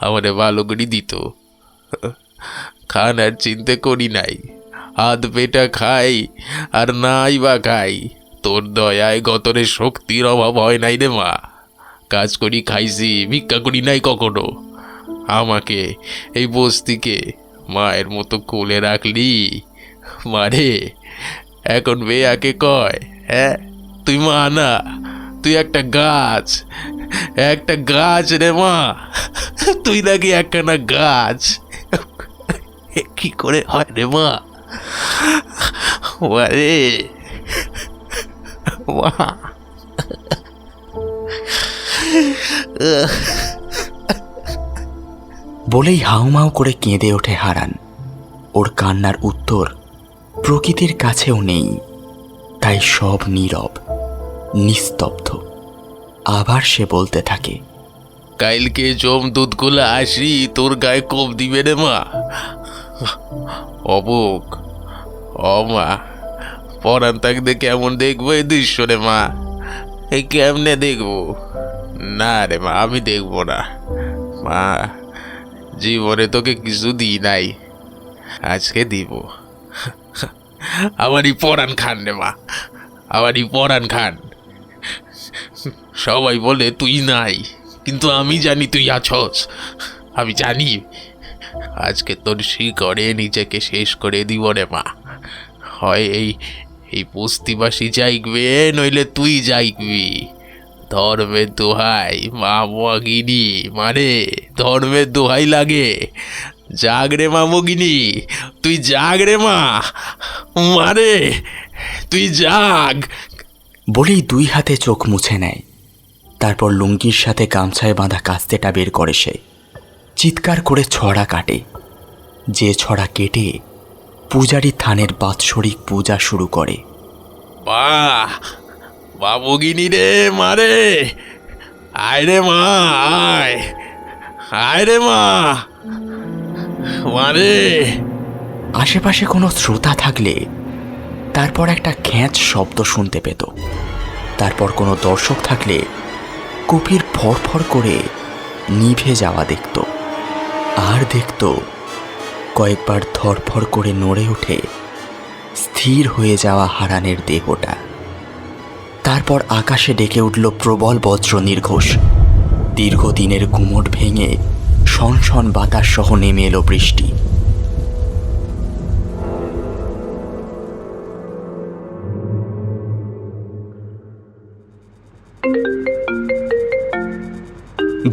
আমারে ভালো করে দিত। খানার চিন্তা করি নাই, হাত পেটা খাই আর নাই বা খাই, তোর দয়ায় গতরে শক্তির অভাব হয় নাই রে মা। কাজ করি খাইছি, ভিক্ষা করি নাই কখনো। আমাকে এই বস্তিকে মায়ের মতো কোলে রাখলি মারে। এখন বেয়াকে কয়, হ্যাঁ তুই মা না, তুই একটা গাছ, একটা গাছ রে মা, তুই নাকি একখানা গাছ। কি করে হয় রে মা? মারে মা। বলেই হাউমাউ করে কেঁদে ওঠে হারান। ওর কান্নার উত্তর প্রকৃতির কাছেও নেই, তাই সব নীরব, নিস্তব্ধ। আবার সে বলতে থাকে, কাইলকে জম দুধগুলো আসি তোর গায়ে কোপ দিবে রে মা। অবুক, ও মা, পরাণ থাকতে কেমন দেখবো এই দৃশ্য রে মা? এই কেমনে দেখবো? না রে মা, আমি দেখবো না। মা, জীবনে তোকে কিছু দিই নাই, আজকে দিব। আমারই পরাণ খান রে মা, আমারই পরাণ খান। সবাই বলে তুই নাই, কিন্তু আমি জানি তুই আছস। আমি জানি আজকে তোর শিকড়ে নিজেকে শেষ করে দিব রে মা। হয় এই বস্তিবাসী যাইবে, নইলে তুই যাইবি। ধর্মের দোহাই মা মগিনী, মানে ধর্মের দোহাই লাগে। জাগ রে মা মগিনী, তুই জাগ রে মা, মারে তুই জাগ। বলেই 2 হাতে চোখ মুছে নেয়। তারপর লুঙ্গির সাথে গামছায় বাঁধা কাস্তেটা বের করে সে চিৎকার করে ছড়া কাটে। যে ছড়া কেটে পূজারী থানের বাৎসরিক পূজা শুরু করে। বাহ বাবুগিনী রে মারে, আয় রে মা, আয় আয় রে মা, মারে। আশেপাশে কোনো শ্রোতা থাকলে তারপর একটা খ্যাঁচ শব্দ শুনতে পেত। তারপর কোনো দর্শক থাকলে কপির ফরফর করে নিভে যাওয়া দেখত। আর দেখত কয়েকবার ধরফর করে নড়ে ওঠে স্থির হয়ে যাওয়া হারানের দেহটা। তারপর আকাশে ডেকে উঠল প্রবল বজ্র নির্ঘোষ। দীর্ঘদিনের গুমট ভেঙে শনশন বাতাস সহ নেমে এলো বৃষ্টি।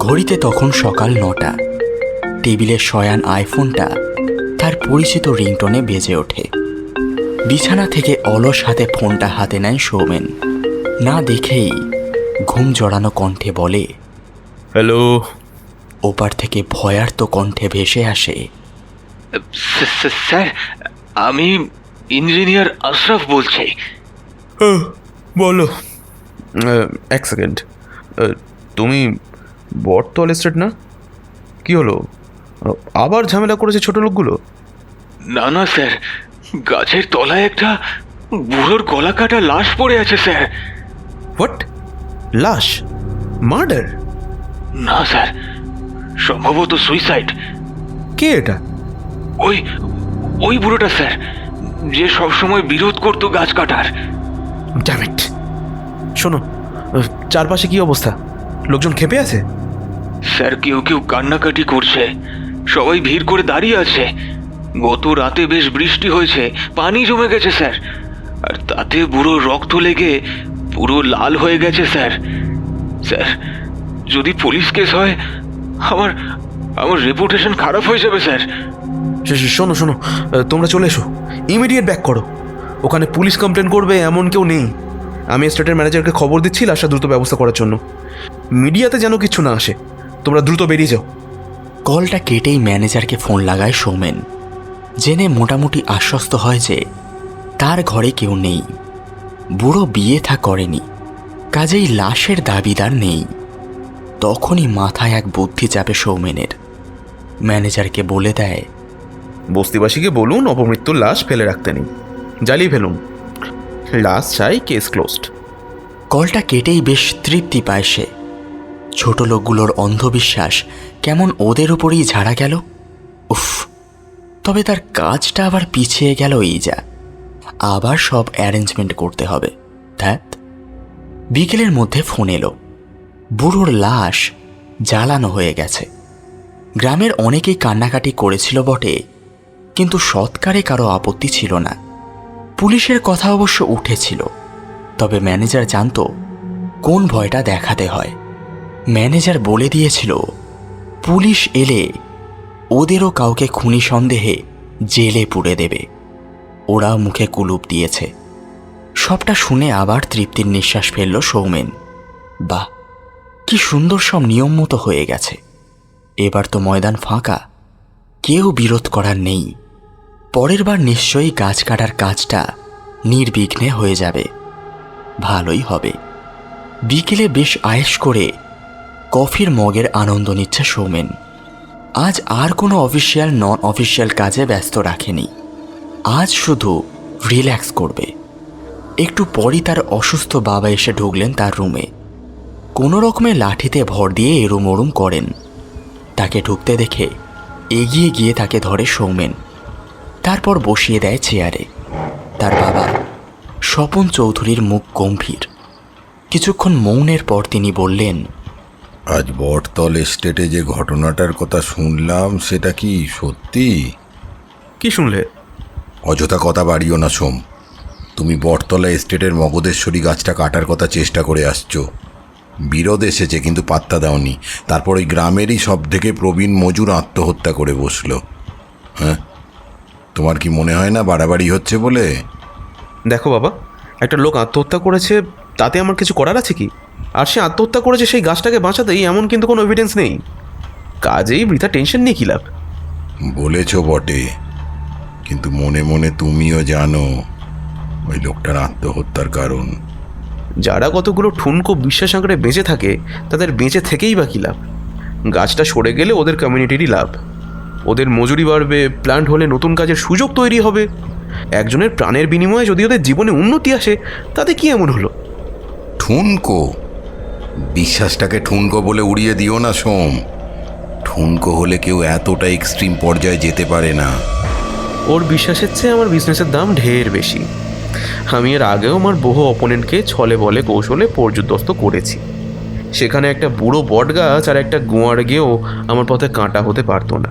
ঘড়িতে তখন সকাল 9টা। টেবিলে শয়ান আইফোনটা তার পরিচিত রিংটোনে বেজে ওঠে। বিছানা থেকে অলস হাতে ফোনটা হাতে নেয় সৌমেন। না দেখেই ঘুম জড়ানো কণ্ঠে বলে, হ্যালো। ওপার থেকে ভয়ার্ত কণ্ঠে ভেসে আসে, স্যার, আমি ইঞ্জিনিয়ার আশরাফ বলছি। বলো। 1 সেকেন্ড। তুমি বটতল এস্টেট না? কি হলো, আবার ঝামেলা করেছে ছোট লোকগুলো? না না স্যার, গাছের তলায় একটা বুড়োর গলা কাটা লাশ পড়ে আছে স্যার। হোয়াট? লাশ? মার্ডার? না স্যার, সম্ভবত সুইসাইড। কে এটা? ওই ওই বুড়োটা স্যার, যে সবসময় বিরোধ করতো গাছ কাটার। Damn it! শোনো, চারপাশে কি অবস্থা? লোকজন ক্ষেপে আছে? স্যার, কেউ কেউ কান্নাকাটি করছে, সবাই ভিড় করে দাঁড়িয়ে আছে। গত রাতে বেশ বৃষ্টি হয়েছে, পানি জমে গেছে স্যার, আর তাতে বুড়ো রক্ত লেগে পুরো লাল হয়ে গেছে স্যার। স্যার, যদি পুলিশ কেস হয় আমার আমার রেপুটেশন খারাপ হয়ে যাবে স্যার। শোনো শোনো, তোমরা চলে এসো, ইমিডিয়েট ব্যাক করো। ওখানে পুলিশ কমপ্লেন করবে এমন কেউ নেই। আমি এস্টেটের ম্যানেজারকে খবর দিচ্ছি লাশটা দ্রুত ব্যবস্থা করার জন্য। মিডিয়াতে যেন কিছু না আসে, তোমরা দ্রুত বেরিয়ে যাও। কলটা কেটেই ম্যানেজারকে ফোন লাগায় সৌমেন। জেনে মোটামুটি আশ্বস্ত হয় যে তার ঘরে কেউ নেই। বুড়ো বিয়ে থা করেনি, কাজেই লাশের দাবিদার নেই। তখনই মাথায় এক বুদ্ধি চাপে সৌমেনের। ম্যানেজারকে বলে দেয়, বস্তিবাসীকে বলুন অপমৃত্যুর লাশ ফেলে রাখতে নেই, জ্বালিয়ে ফেলুন। লাশ চাই, কেস ক্লোজড। কলটা কেটেই বেশ তৃপ্তি পায় সে। ছোট লোকগুলোর অন্ধবিশ্বাস কেমন ওদের উপরেই ঝাড়া গেল। উফ, তবে তার কাজটা আবার পিছিয়ে গেল এই যা। আবার সব অ্যারেঞ্জমেন্ট করতে হবে। ধ্যাত। বিকেলের মধ্যে ফোন এলো, বুড়োর লাশ জ্বালানো হয়ে গেছে। গ্রামের অনেকেই কান্নাকাটি করেছিল বটে, কিন্তু সৎকারে কারো আপত্তি ছিল না। পুলিশের কথা অবশ্য উঠেছিল, তবে ম্যানেজার জানতো কোন ভয়টা দেখাতে হয়। ম্যানেজার বলে দিয়েছিল পুলিশ এলে ওদেরও কাউকে খুনি সন্দেহে জেলে পুরে দেবে। ওরা মুখে কুলুপ দিয়েছে। সবটা শুনে আবার তৃপ্তির নিঃশ্বাস ফেলল সৌমেন। বাহ, কি সুন্দর সব নিয়ম মতো হয়ে গেছে। এবার তো ময়দান ফাঁকা, কেউ বিরোধ করার নেই। পরের বার নিশ্চয়ই গাছ কাটার কাজটা নির্বিঘ্নে হয়ে যাবে। ভালোই হবে। বিকেলে বেশ আয়েশ করে কফির মগের আনন্দ নিচ্ছে সৌমেন। আজ আর কোনো অফিসিয়াল নন অফিসিয়াল কাজে ব্যস্ত রাখেনি। আজ শুধু রিল্যাক্স করবে। একটু পরই তার অসুস্থ বাবা এসে ঢুকলেন তার রুমে। কোনো রকমে লাঠিতে ভর দিয়ে এরুম ওরুম করেন। তাকে ঢুকতে দেখে এগিয়ে গিয়ে তাকে ধরে সৌমেন, তারপর বসিয়ে দেয় চেয়ারে। তার বাবা স্বপন চৌধুরীর মুখ গম্ভীর। কিছুক্ষণ মৌনের পর তিনি বললেন, আজ বটতল এস্টেটে যে ঘটনাটার কথা শুনলাম সেটা কি সত্যি? কি শুনলে? অযথা কথা বাড়িও না সোম। তুমি বটতলা এস্টেটের মগধেশ্বরী গাছটা কাটার কথা চেষ্টা করে আসছো। বিরোধ এসেছে কিন্তু পাত্তা দাওনি। তারপর ওই গ্রামেরই সব থেকে প্রবীণ মজুর আত্মহত্যা করে বসলো। হ্যাঁ, তোমার কি মনে হয় না বাড়াবাড়ি হচ্ছে বলে? দেখো বাবা, একটা লোক আত্মহত্যা করেছে, তাতে আমার কিছু করার আছে কি? আর সে আত্মহত্যা করেছে সেই গাছটাকে বাঁচাতেই, এমন কিন্তু কোনো এভিডেন্স নেই। কাজেই বৃথা টেনশন নিয়ে কী লাভ? বলেছ বটে, কিন্তু মনে মনে তুমিও জানো ওই লোকটার আত্মহত্যার কারণ। যারা কতগুলো ঠুনকো বিশ্বাস আঁকড়ে বেঁচে থাকে তাদের বেঁচে থেকেই বা কী লাভ? গাছটা সরে গেলে ওদের কমিউনিটিরই লাভ, ওদের মজুরি বাড়বে, প্ল্যান্ট হলে নতুন কাজের সুযোগ তৈরি হবে। একজনের প্রাণের বিনিময়ে যদি ওদের জীবনে উন্নতি আসে তাতে কি এমন হলো? ঠুনকো? বিশ্বাসটাকে ঠুনকো বলে উড়িয়ে দিও না সোম। ঠুনকো হলে কেউ এতটা এক্সট্রিম পর্যায়ে যেতে পারে না। ওর বিশ্বাসের চেয়ে আমার বিজনেসের দাম ঢের বেশি। আমি এর আগেও আমার বহু অপোনেন্টকে ছলে বলে কৌশলে পর্যুদস্ত করেছি। সেখানে একটা বুড়ো বট গাছ আর একটা গোয়ার গিয়েও আমার পথে কাঁটা হতে পারতো না।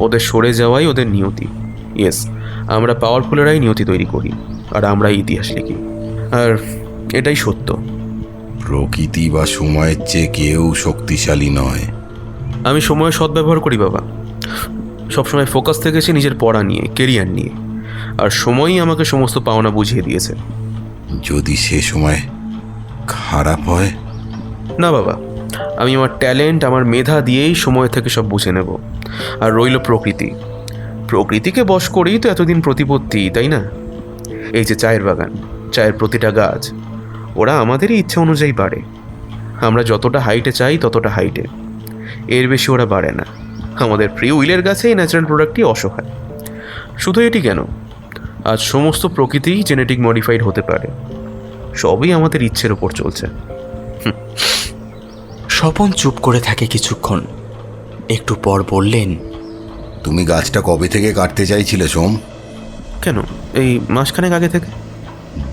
ওদের সরে যাওয়াই ওদের নিয়তি। ইয়েস, আমরা পাওয়ারফুলেরাই নিয়তি তৈরি করি আর আমরাই ইতিহাস লিখি, আর এটাই সত্য। প্রকৃতি বা সময়ের চেয়ে কেউ শক্তিশালী নয়। আমি সময়ের সদ্ব্যবহার করি বাবা। সবসময় ফোকাস থেকেছি নিজের পড়া নিয়ে, কেরিয়ার নিয়ে, আর সময়ই আমাকে সমস্ত পাওনা বুঝিয়ে দিয়েছে। যদি সে সময় খারাপ হয়? না বাবা, আমি আমার ট্যালেন্ট, আমার মেধা দিয়েই সময় থেকে সব বুঝে নেব। আর রইল প্রকৃতি, প্রকৃতিকে বশ করেই তো এতদিন প্রতিপত্তি, তাই না? এই যে চায়ের বাগান, চায়ের প্রতিটা গাছ, ওরা আমাদেরই ইচ্ছা অনুযায়ী বাড়ে। আমরা যতটা হাইটে চাই ততটা হাইটে, এর বেশি ওরা বাড়ে না। আমাদের ফ্রি উইলের গাছেই ন্যাচারাল প্রোডাক্টই অসহায়। শুধু এটি কেন, আজ সমস্ত প্রকৃতিই জেনেটিক মডিফাইড হতে পারে। সবই আমাদের ইচ্ছের ওপর চলছে। স্বপন চুপ করে থাকে কিছুক্ষণ, একটু পর বললেন, তুমি গাছটা কবে থেকে কাটতে চাইছিলে সোম? কেন, এই মাসখানেক আগে থেকে।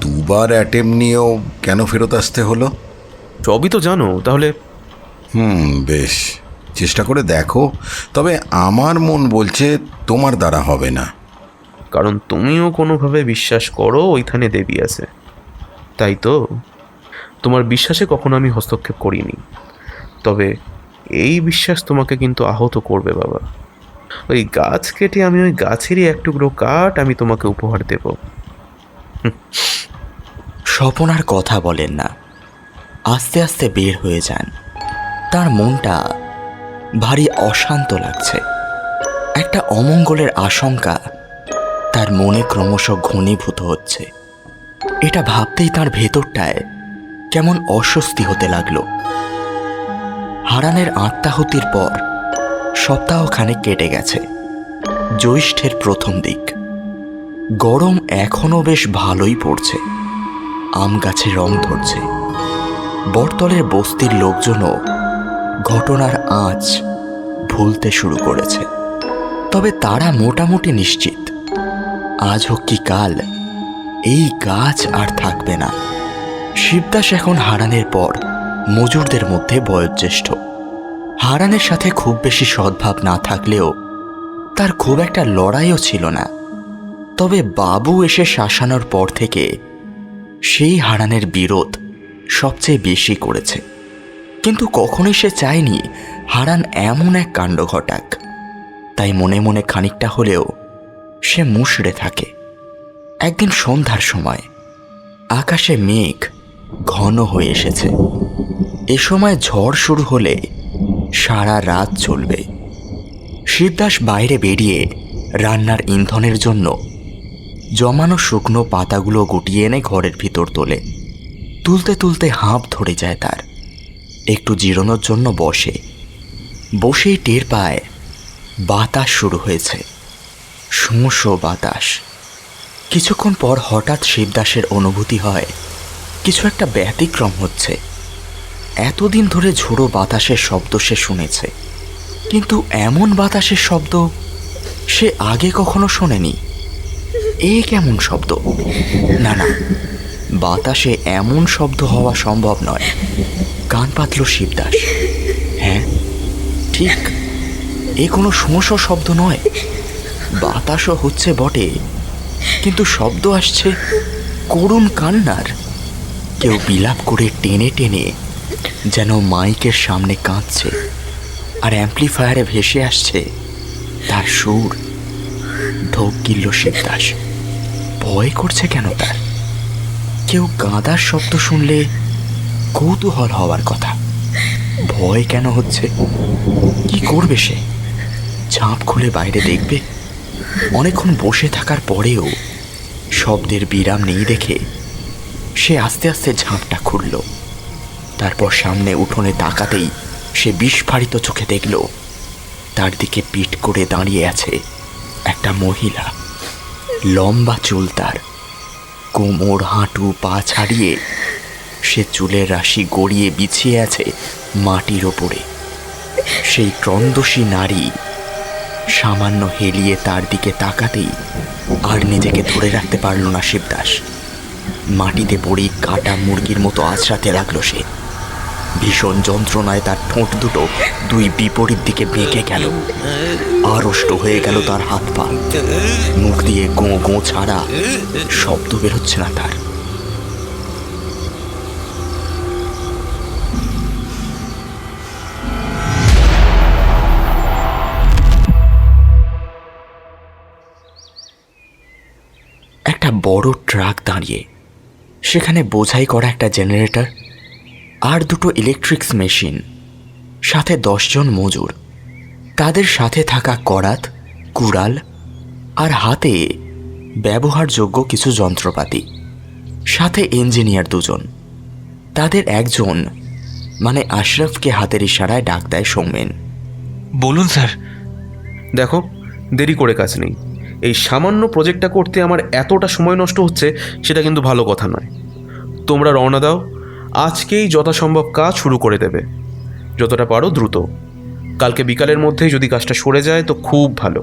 দুবার অ্যাটেম্প নিয়েও কেন ফেরত আসতে হলো? সবই তো জানো তাহলে। বেশ, চেষ্টা করে দেখো। তবে আমার মন বলছে তোমার দ্বারা হবে না। কারণ তুমিও কোনোভাবে বিশ্বাস করো ওইখানে দেবী আছে, তাই তো? তোমার বিশ্বাসে কখনো আমি হস্তক্ষেপ করিনি, তবে এই বিশ্বাস তোমাকে কিন্তু আহত করবে বাবা। ওই গাছ কেটে আমি ওই গাছেরই এক টুকরো কাঠ আমি তোমাকে উপহার দেব। স্বপন আর কথা বলেন না, আস্তে আস্তে বের হয়ে যান। তার মনটা ভারী অশান্ত লাগছে। একটা অমঙ্গলের আশঙ্কা তার মনে ক্রমশ ঘনীভূত হচ্ছে। এটা ভাবতেই তার ভেতরটায় কেমন অস্বস্তি হতে লাগলো। হারানের আত্মাহুতির পর সপ্তাহখানেক কেটে গেছে। জ্যৈষ্ঠের প্রথম দিক। গরম এখনো বেশ ভালোই পড়ছে। আম গাছে রং ধরছে। বটতলের বস্তির লোকজনও ঘটনার আঁচ ভুলতে শুরু করেছে। তবে তারা মোটামুটি নিশ্চিত, আজ হোক কি কাল এই গাছ আর থাকবে না। শিবদাস এখন হারানের পর মজুরদের মধ্যে বয়োজ্যেষ্ঠ। হারানের সাথে খুব বেশি সদ্ভাব না থাকলেও তার খুব একটা লড়াইও ছিল না। তবে বাবু এসে শাসানোর পর থেকে সেই হারানের বিরোধ সবচেয়ে বেশি করেছে। কিন্তু কখনোই সে চায়নি হারান এমন এক কাণ্ড ঘটাক। তাই মনে মনে খানিকটা হলেও সে মুষড়ে থাকে। একদিন সন্ধ্যার সময় আকাশে মেঘ ঘন হয়ে এসেছে। এ সময় ঝড় শুরু হলে সারা রাত চলবে। শিবদাস বাইরে বেরিয়ে রান্নার ইন্ধনের জন্য জমানো শুকনো পাতাগুলো গুটিয়ে এনে ঘরের ভিতর তোলে। তুলতে তুলতে হাঁপ ধরে যায় তার। একটু জিরানোর জন্য বসেই টের পায় বাতাস শুরু হয়েছে। শোঁ বাতাস। কিছুক্ষণ পর হঠাৎ শিবদাসের অনুভূতি হয় কিছু একটা ব্যতিক্রম হচ্ছে। এতদিন ধরে ঝোড়ো বাতাসের শব্দ সে শুনেছে, কিন্তু এমন বাতাসের শব্দ সে আগে কখনো শোনেনি। এ কেমন শব্দ? না না, বাতাসে এমন শব্দ হওয়া সম্ভব নয়। কান পাতল শিবদাস। হ্যাঁ ঠিক, এ কোনো শোঁ শব্দ নয়। বাতাসও হচ্ছে বটে, কিন্তু শব্দ আসছে করুণ কান্নার। কেউ বিলাপ করে টেনে টেনে যেন মাইকের সামনে কাঁদছে, আর অ্যাম্প্লিফায়ারে ভেসে আসছে তার সুর। ঢোক গিলল শিবদাস। ভয় করছে কেন তার? কেউ কাঁদার শব্দ শুনলে কৌতূহল হওয়ার কথা, ভয় কেন হচ্ছে? কি করবে সে? ঝাঁপ খুলে বাইরে দেখবে? অনেকক্ষণ বসে থাকার পরেও শব্দের বিরাম নেই দেখে সে আস্তে আস্তে ঝাঁপটা খুলল। তারপর সামনে উঠোনে তাকাতেই সে বিস্ফারিত চোখে দেখল তার দিকে পিঠ করে দাঁড়িয়ে আছে একটা মহিলা। লম্বা চুল তার, কোমর হাঁটু পা ছাড়িয়ে সে চুলের রাশি গড়িয়ে বিছিয়ে আছে মাটির ওপরে। সেই ক্রন্দসী নারী সামান্য হেলিয়ে তার দিকে তাকাতেই আর নিজেকে ধরে রাখতে পারল না শিবদাস। মাটিতে পড়ে কাটা মুরগির মতো আছড়াতে লাগলো সে। ভীষণ যন্ত্রণায় তার ঠোঁট দুটো দুই বিপরীত দিকে বেঁকে গেল। আড়ষ্ট হয়ে গেল তার হাত পা। মুখ দিয়ে গোঁ গোঁ ছাড়া শব্দ বেরোচ্ছে না তার। একটা বড় ট্রাক দাঁড়িয়ে, সেখানে বোঝাই করা একটা জেনারেটর আর দুটো ইলেকট্রিক্স মেশিন, সাথে 10 জন মজুর। তাদের সাথে থাকা করাত, কুড়াল আর হাতে ব্যবহারযোগ্য কিছু যন্ত্রপাতি, সাথে ইঞ্জিনিয়ার 2 জন। তাদের একজন মানে আশরাফকে হাতের ইশারায় ডাক দেয় সৌমেন। বলুন স্যার। দেখো, দেরি করে কাজ নেই। এই সামান্য প্রজেক্টটা করতে আমার এতটা সময় নষ্ট হচ্ছে, সেটা কিন্তু ভালো কথা নয়। তোমরা রওনা দাও, আজকেই যথাসম্ভব কাজ শুরু করে দেবে। যতটা পারো দ্রুত। কালকে বিকালের মধ্যেই যদি কাজটা সরে যায় তো খুব ভালো।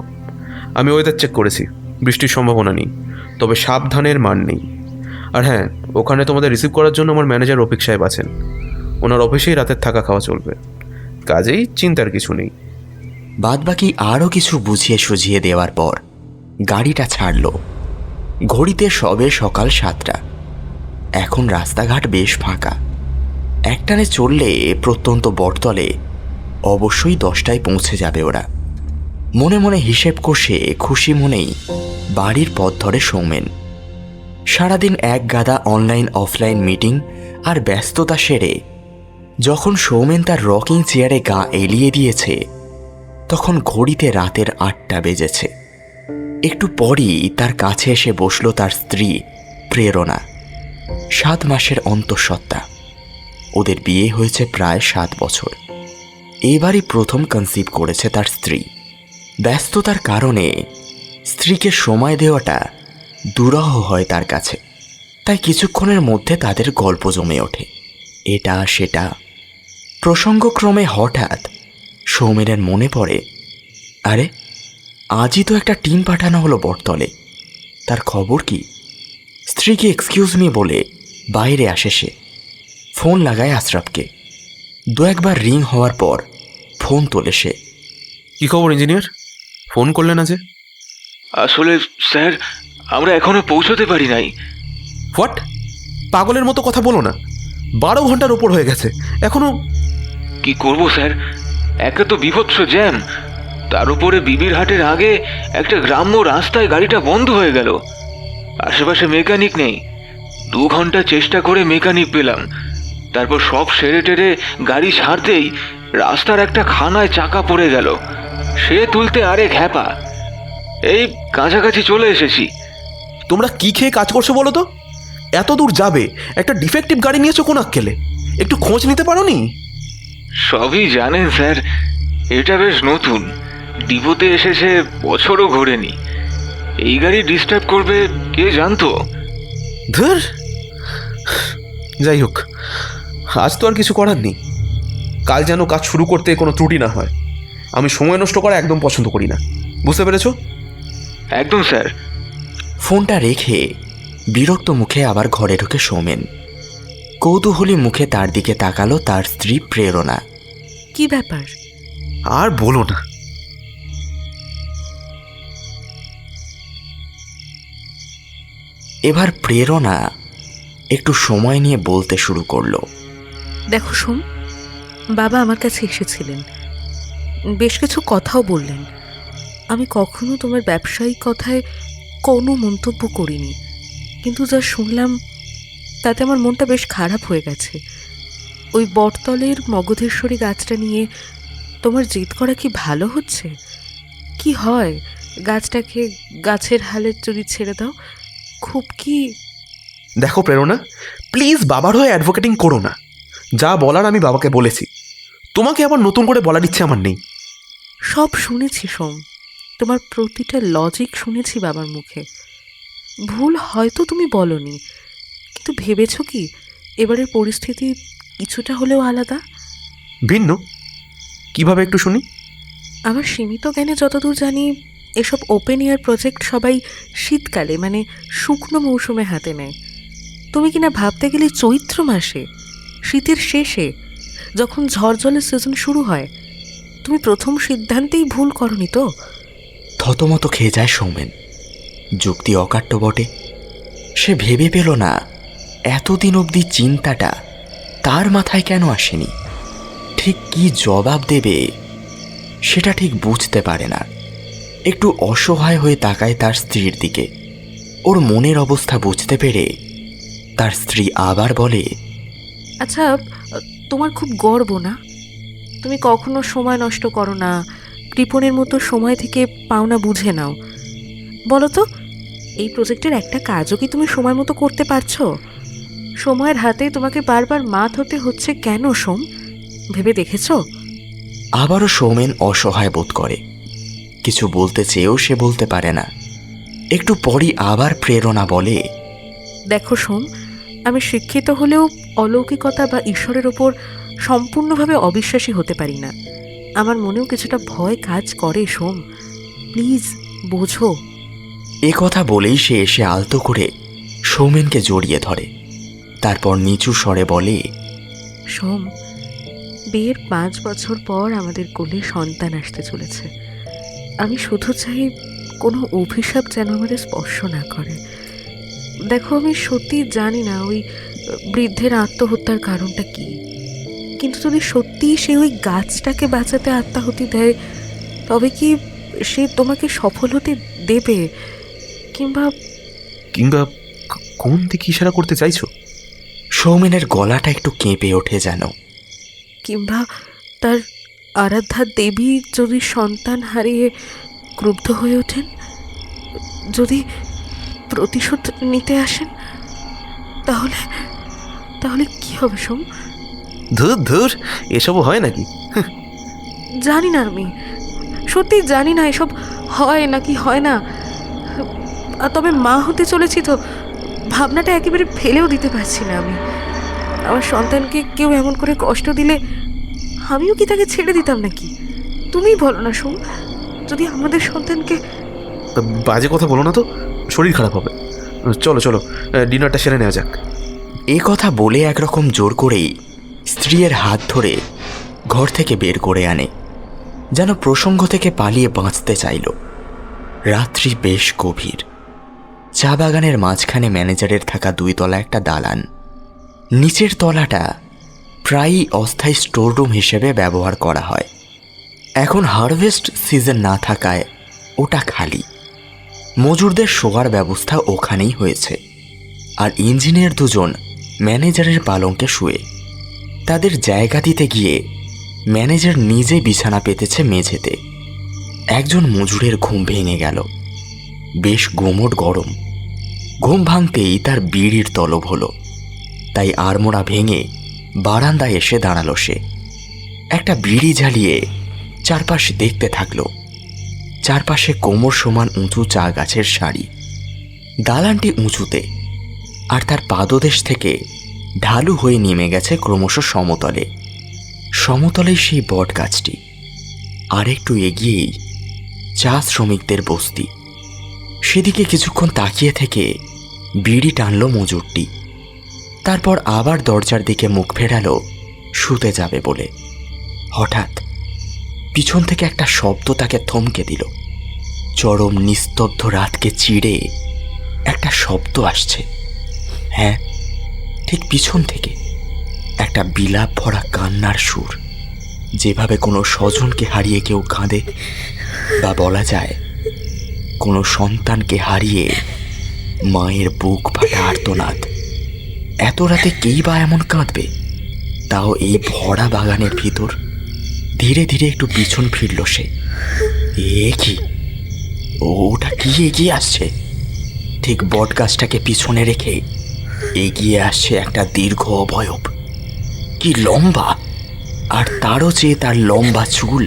আমি ওয়েদার চেক করেছি, বৃষ্টির সম্ভাবনা নেই, তবে সাবধানের মান নেই। আর হ্যাঁ, ওখানে তোমাদের রিসিভ করার জন্য আমার ম্যানেজার রফিক সাহেব আছেন। ওনার অফিসেই রাতের থাকা খাওয়া চলবে, কাজেই চিন্তার কিছু নেই। বাদবাকি আরও কিছু বুঝিয়ে সুঝিয়ে দেওয়ার পর গাড়িটা ছাড়ল। ঘড়িতে সবে সকাল 7টা। এখন রাস্তাঘাট বেশ ফাঁকা। একটানে চললে প্রত্যন্ত বটতলে অবশ্যই 10টায় পৌঁছে যাবে ওরা। মনে মনে হিসেব কষে খুশি মনেই বাড়ির পথ ধরে সৌমেন। সারাদিন এক গাদা অনলাইন অফলাইন মিটিং আর ব্যস্ততা সেরে যখন সৌমেন তার রকিং চেয়ারে গা এলিয়ে দিয়েছে, তখন ঘড়িতে রাতের 8টা বেজেছে। একটু পরই তার কাছে এসে বসল তার স্ত্রী প্রেরণা, 7 মাসের অন্তঃসত্ত্বা। ওদের বিয়ে হয়েছে প্রায় 7 বছর। এবারই প্রথম কনসিভ করেছে তার স্ত্রী। ব্যস্ততার কারণে স্ত্রীকে সময় দেওয়াটা দুরূহ হয় তার কাছে, তাই কিছুক্ষণের মধ্যে তাদের গল্প জমে ওঠে, এটা সেটা। প্রসঙ্গক্রমে হঠাৎ সৌমেনের মনে পড়ে, আরে আজই তো একটা টিম পাঠানো হলো বটতলে, তার খবর কি? স্ত্রীকে এক্সকিউজ মি বলে বাইরে আসে সে। ফোন লাগায় আশরাফকে। 2-1 রিং হওয়ার পর ফোন তোলে সে। কী খবর ইঞ্জিনিয়ার, ফোন করলেন না যে? আসলে স্যার, আমরা এখনো পৌঁছতে পারি নাই। হোয়াট? পাগলের মতো কথা বলো না। 12 ঘন্টার ওপর হয়ে গেছে, এখনো? কি করব স্যার, একে তো বিভৎস জ্যাম, তার উপরে বিবির হাটের আগে একটা গ্রাম্য রাস্তায় গাড়িটা বন্ধ হয়ে গেল। আশেপাশে মেকানিক নেই। 2 ঘন্টা চেষ্টা করে মেকানিক পেলাম। তারপর সব সেরে টেরে গাড়ি ছাড়তেই রাস্তার একটা খানায় চাকা পড়ে গেল। সে তুলতে আরেক হ্যাপা। এই কাছাকাছি চলে এসেছি। তোমরা কি খেয়ে কাজ করছো বলো তো? এত দূর যাবে, একটা ডিফেক্টিভ গাড়ি নিয়েছো কোন আক্কেলে? একটু খোঁজ নিতে পারো নি? সবই জানেন স্যার, এটা বেশ নতুন, ডিপোতে এসেছে বছরও ঘোরেনি। এই গাড়ি ডিস্টার্ব করবে কে জানতো? ধর, যাই হোক, আজ তো আর কিছু করার নেই। কাল যেন কাজ শুরু করতে কোনো ত্রুটি না হয়। আমি সময় নষ্ট করা একদম পছন্দ করি না, বুঝতে পেরেছো? একদম স্যার। ফোনটা রেখে বিরক্ত মুখে আবার ঘরে ঢুকে সৌমেন। কৌতূহলী মুখে তার দিকে তাকালো তার স্ত্রী প্রেরণা। কি ব্যাপার? আর বলো না, এবার প্রেরণা একটু সময় নিয়ে বলতে শুরু করলো। দেখো সোম, বাবা আমার কাছে এসেছিলেন, বেশ কিছু কথাও বললেন। আমি কখনো তোমার ব্যবসায়িক কথায় কোনো মন্তব্য করিনি, কিন্তু যা শুনলাম তাতে আমার মনটা বেশ খারাপ হয়ে গেছে। ওই বটতলের মগধেশ্বরী গাছটা নিয়ে তোমার জেদ করা কি ভালো হচ্ছে? কি হয় গাছটাকে গাছের হালে যদি ছেড়ে দাও? খুব কি... দেখো প্রেরণা, প্লিজ বাবার হয়ে অ্যাডভোকেটিং করো না। যা বলার আমি বাবাকে বলেছি, তোমাকে আবার নতুন করে বলার ইচ্ছে আমার নেই। সব শুনেছি সোম, তোমার প্রতিটা লজিক শুনেছি বাবার মুখে। ভুল হয়তো তুমি বলনি, কিন্তু ভেবেছ কি এবারের পরিস্থিতি কিছুটা হলেও আলাদা? ভিন্ন? কিভাবে একটু শুনি। আমার সীমিত জ্ঞানে যতদূর জানি, এসব ওপেন এয়ার প্রজেক্ট সবাই শীতকালে মানে শুকনো মৌসুমে হাতে নেয়। তুমি কিনা ভাবতে গেলে চৈত্র মাসে, শীতের শেষে, যখন ঝড় জলের সিজন শুরু হয়। তুমি প্রথম সিদ্ধান্তেই ভুল করনি তো? থতমত খেয়ে যায় সৌমেন। যুক্তি অকাট্য বটে। সে ভেবে পেল না এতদিন অবধি চিন্তাটা তার মাথায় কেন আসেনি। ঠিক কি জবাব দেবে সেটা ঠিক বুঝতে পারে না। একটু অসহায় হয়ে তাকায় তার স্ত্রীর দিকে। ওর মনের অবস্থা বুঝতে পেরে তার স্ত্রী আবার বলে, আচ্ছা, তোমার খুব গর্ব না? তুমি কখনো সময় নষ্ট করো না, কৃপণের মতো সময় থেকে পাওনা বুঝে নাও। বলো তো, এই প্রজেক্টের একটা কাজও কি তুমি সময় মতো করতে পারছো? সময়ের হাতে তোমাকে বারবার মাত হতে হচ্ছে কেন সোম? ভেবে দেখেছো? আবারও সৌমেন অসহায় বোধ করে। কিছু বলতে চেয়েও সে বলতে পারে না। একটু পরই আবার প্রেরণা বলে, দেখো সোম, আমি শিক্ষিত হলেও অলৌকিকতা বা ঈশ্বরের ওপর সম্পূর্ণভাবে অবিশ্বাসী হতে পারি না। আমার মনেও কিছুটা ভয় কাজ করে সোম, প্লিজ বোঝো। এ কথা বলেই সে এসে আলতো করে সৌমেনকে জড়িয়ে ধরে। তারপর নিচু স্বরে বলে, সোম, বিয়ের 5 বছর পর আমাদের কোলে সন্তান আসতে চলেছে। আমি শুধু চাই কোনো অভিশাপ যেন আমাদের স্পর্শ না করে। দেখো, আমি সত্যি জানি না ওই বৃদ্ধের আত্মহত্যার কারণটা কি, কিন্তু যদি সত্যি সে ওই গাছটাকে বাঁচাতে আত্মাহুতি দেয়, তবে কি সে তোমাকে সফল হতে দেবে? কিংবা কিংবা কোন দিকে ইশারা করতে চাইছো? সৌমেনের গলাটা একটু কেঁপে ওঠে যেন। কিংবা তার আরাধ্যা দেবী যদি সন্তান হারিয়ে ক্রুব্ধ হয়ে ওঠেন, যদি প্রতিশোধ নিতে আসেন, তাহলে তাহলে কি হবে সোম? ধুর ধুর, এসবও হয় নাকি? জানি না, আমি সত্যি জানি না এসব হয় নাকি হয় না। তবে মা হতে চলেছি তো ভাবনাটা একেবারে ফেলেও দিতে পারছি না আমি। আমার সন্তানকে কেউ এমন করে কষ্ট দিলে আমিও কি তাকে ছেড়ে দিতাম নাকি? তুমিই বলো না সোম, যদি আমাদের সন্তানকে... বাজে কথা বলো না তো, শরীর খারাপ হবে। চলো চলো, ডিনারটা সেরে নেওয়া যাক। এ কথা বলে একরকম জোর করেই স্ত্রীর হাত ধরে ঘর থেকে বের করে আনে, যেন প্রসঙ্গ থেকে পালিয়ে বাঁচতে চাইল। রাত্রি বেশ গভীর। চা বাগানের মাঝখানে ম্যানেজারের থাকা 2 তলা একটা দালান। নিচের তলাটা প্রায়ই অস্থায়ী স্টোররুম হিসেবে ব্যবহার করা হয়। এখন হারভেস্ট সিজন না থাকায় ওটা খালি। মজুরদের শোয়ার ব্যবস্থা ওখানেই হয়েছে। আর ইঞ্জিনিয়ার 2 জন ম্যানেজারের পালঙ্কে শুয়ে। তাদের জায়গা দিতে গিয়ে ম্যানেজার নিজে বিছানা পেতেছে মেঝেতে। একজন মজুরের ঘুম ভেঙে গেল। বেশ গুমোট গরম। ঘুম ভাঙতেই তার বিড়ির তলব হলো, তাই আড়মোড়া ভেঙে বারান্দায় এসে দাঁড়ালো সে। একটা বিড়ি জ্বালিয়ে চারপাশ দেখতে থাকলো। চারপাশে কোমর সমান উঁচু চা গাছের সারি। দালানটি উঁচুতে, আর তার পাদদেশ থেকে ঢালু হয়ে নেমে গেছে ক্রমশ সমতলে। সমতলেই সেই বট গাছটি, আর একটু এগিয়েই চা শ্রমিকদের বস্তি। সেদিকে কিছুক্ষণ তাকিয়ে থেকে বিড়ি টানল মজুরটি। তারপর আবার দরজার দিকে মুখ ফেরালো শুতে যাবে বলে। হঠাৎ পিছন থেকে একটা শব্দ তাকে থমকে দিল। চরম নিস্তব্ধ রাতকে চিড়ে একটা শব্দ আসছে। হ্যাঁ, ঠিক পিছন থেকে একটা বিলাপ ভরা কান্নার সুর। যেভাবে কোনো স্বজনকে হারিয়ে কেউ কাঁদে, বা বলা যায় কোনো সন্তানকে হারিয়ে মায়ের বুক ফাটা আর্তনাদ। এত রাতে কেই বা এমন কাঁদবে, তাও এই ভরা বাগানের ভিতর। ধীরে ধীরে একটু পিছন ফিরল সে। এ কি, ওটা কি এগিয়ে আসছে? ঠিক বট গাছটাকে পিছনে রেখে এগিয়ে আসছে একটা দীর্ঘ অবয়ব। কি লম্বা, আর তারও চেয়ে তার লম্বা চুল।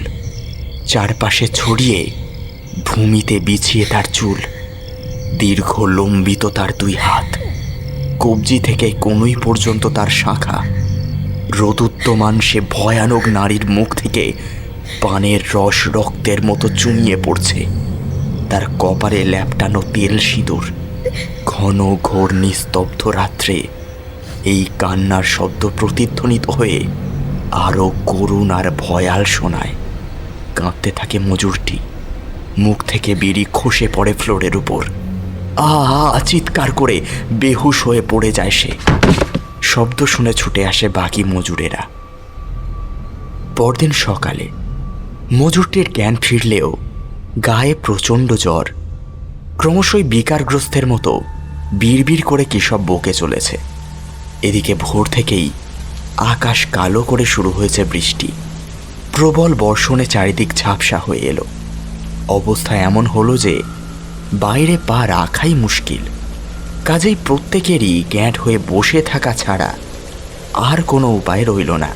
চারপাশে ছড়িয়ে ভূমিতে বিছিয়ে তার চুল। দীর্ঘ লম্বিত তার দুই হাত, কবজি থেকে কনুই পর্যন্ত তার শাখা। রোদুত্তমান সে ভয়ানক নারীর মুখ থেকে পানের রস রক্তের মতো চুমিয়ে পড়ছে। তার কপালে ল্যাপটানো তেল সিঁদুর। ঘন ঘোর নিস্তব্ধ রাত্রে এই কান্নার শব্দ প্রতিধ্বনিত হয়ে আরো করুণ আর ভয়াল শোনায়। কাঁদতে থাকে মজুরটি। মুখ থেকে বিড়ি খসে পড়ে ফ্লোরের উপর। চিৎকার করে বেহুশ হয়ে পড়ে যায় সে। শব্দ শুনে ছুটে আসে বাকি মজুরেরা। পরদিন সকালে মজুরটির জ্ঞান ফিরলেও গায়ে প্রচণ্ড জ্বর। ক্রমশই বিকারগ্রস্তের মতো বিড়বিড় করে কী সব বকে চলেছে। এদিকে ভোর থেকেই আকাশ কালো করে শুরু হয়েছে বৃষ্টি। প্রবল বর্ষণে চারিদিক ঝাপসা হয়ে এলো। অবস্থা এমন হলো যে বাইরে পা রাখাই মুশকিল। কাজেই প্রত্যেকেরই গ্যাঁট হয়ে বসে থাকা ছাড়া আর কোনো উপায় রইল না।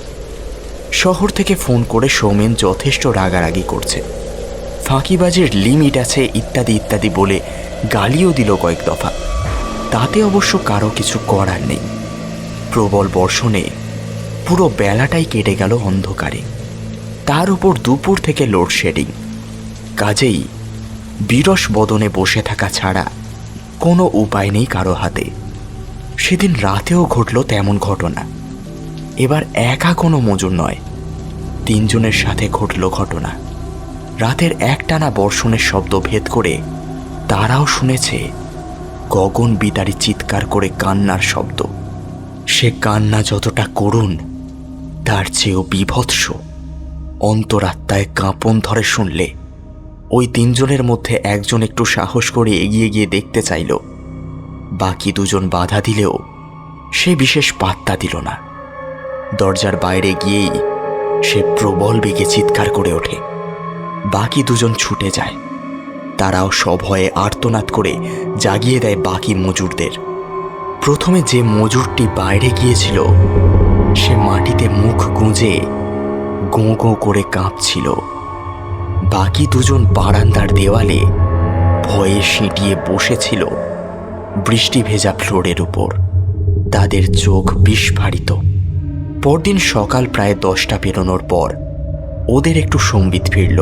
শহর থেকে ফোন করে সৌমেন যথেষ্ট রাগারাগি করছে। ফাঁকিবাজির লিমিট আছে ইত্যাদি ইত্যাদি বলে গালিও দিল কয়েক দফা। তাতে অবশ্য কারো কিছু করার নেই। প্রবল বর্ষণে পুরো বেলাটাই কেটে গেল অন্ধকারে। তার উপর দুপুর থেকে লোডশেডিং। কাজেই বিরস বদনে বসে থাকা ছাড়া কোনো উপায় নেই কারো হাতে। সেদিন রাতেও ঘটল তেমন ঘটনা। এবার একা কোনো মজুর নয়, তিনজনের সাথে ঘটল ঘটনা। রাতের একটানা বর্ষণের শব্দ ভেদ করে তারাও শুনেছে গগন বিদারী চিৎকার করে কান্নার শব্দ। সে কান্না যতটা করুণ, তার চেয়েও বীভৎস। অন্তরাত্মায় কাঁপন ধরে শুনলে ওই তিনজনের মধ্যে একজন একটু সাহস করে এগিয়ে গিয়ে দেখতে চাইল। বাকি দুজন বাধা দিলেও সে বিশেষ পাত্তা দিল না। দরজার বাইরে গিয়েই সে প্রবল বেগে চিৎকার করে ওঠে। বাকি দুজন ছুটে যায়। তারাও সভয়ে আর্তনাদ করে জাগিয়ে দেয় বাকি মজুরদের। প্রথমে যে মজুরটি বাইরে গিয়েছিল সে মাটিতে মুখ গুঁজে গোঁ গোঁ করে কাঁপছিল। বাকি দুজন বারান্দার দেওয়ালে ভয়ে সিঁটিয়ে বসেছিল বৃষ্টি ভেজা ফ্লোরের উপর। তাদের চোখ বিস্ফারিত। পরদিন সকাল প্রায় 10টা পেরোনোর পর ওদের একটু সম্বিত ফিরল।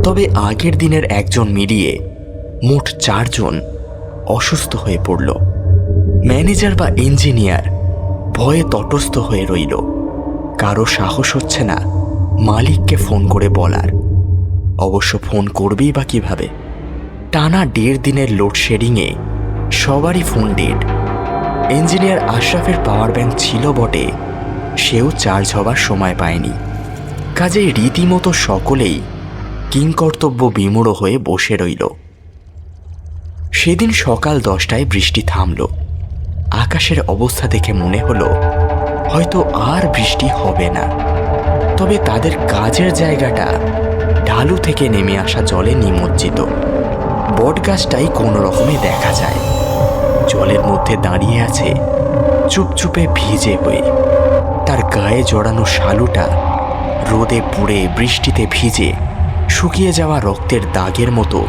তবে আগের দিনের একজন মিলিয়ে মোট 4 জন অসুস্থ হয়ে পড়ল। ম্যানেজার বা ইঞ্জিনিয়ার ভয়ে তটস্থ হয়ে রইল। কারো সাহস হচ্ছে না মালিককে ফোন করে বলার। অবশ্য ফোন করবেই বা কীভাবে? টানা 1.5 দিনের লোডশেডিংয়ে সবারই ফোন ডেড। ইঞ্জিনিয়ার আশরাফের পাওয়ার ব্যাংক ছিল বটে, সেও চার্জ হবার সময় পায়নি। কাজেই রীতিমতো সকলেই কিংকর্তব্য বিমূঢ় হয়ে বসে রইল। সেদিন সকাল 10টায় বৃষ্টি থামল। আকাশের অবস্থা দেখে মনে হলো হয়তো আর বৃষ্টি হবে না। তবে তাদের কাজের জায়গাটা ঢালু থেকে নেমে আসা জলে নিমজ্জিত। বটগাছটাই কোনো রকমে দেখা যায়। জলের মধ্যে দাঁড়িয়ে আছে চুপচুপে ভিজে হয়ে। তার গায়ে জড়ানো শালুটা রোদে পুড়ে বৃষ্টিতে ভিজে শুকিয়ে যাওয়া রক্তের দাগের মতো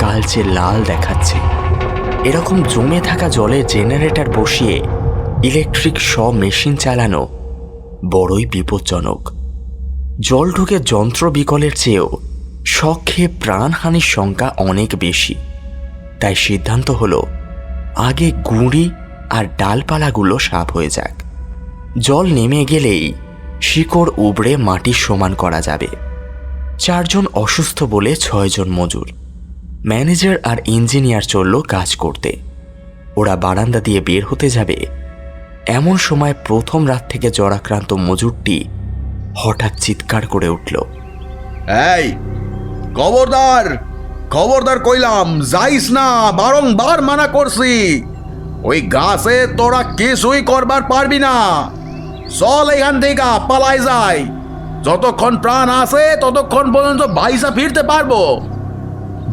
কালচে লাল দেখাচ্ছে। এরকম জমে থাকা জলের জেনারেটর বসিয়ে ইলেকট্রিক মেশিন চালানো বড়ই বিপজ্জনক। জল ঢুকে যন্ত্র বিকলের চেয়েও শক খেয়ে প্রাণহানির সংখ্যা অনেক বেশি। তাই সিদ্ধান্ত হলো আগে গুঁড়ি আর ডালপালাগুলো সাফ হয়ে যাক। জল নেমে গেলেই শিকড় উবড়ে মাটি সমান করা যাবে। 4 জন অসুস্থ বলে 6 জন মজুর, ম্যানেজার আর ইঞ্জিনিয়ার চলল কাজ করতে। ওরা বারান্দা দিয়ে বের হতে যাবে এমন সময় প্রথম রাত থেকে জ্বরাক্রান্ত মজুরটি হঠাৎ চিৎকার করে উঠল, এই খবরদার, খবরদার কইলাম, যাইস না, বারংবার মানা করছি। ওই গাছে তোরা কিছুই করবার পারবি না। চল এখান থেকে পালাই যাই। যতক্ষণ প্রাণ আছে ততক্ষণ পর্যন্ত বাইসা ফিরতে পারবো।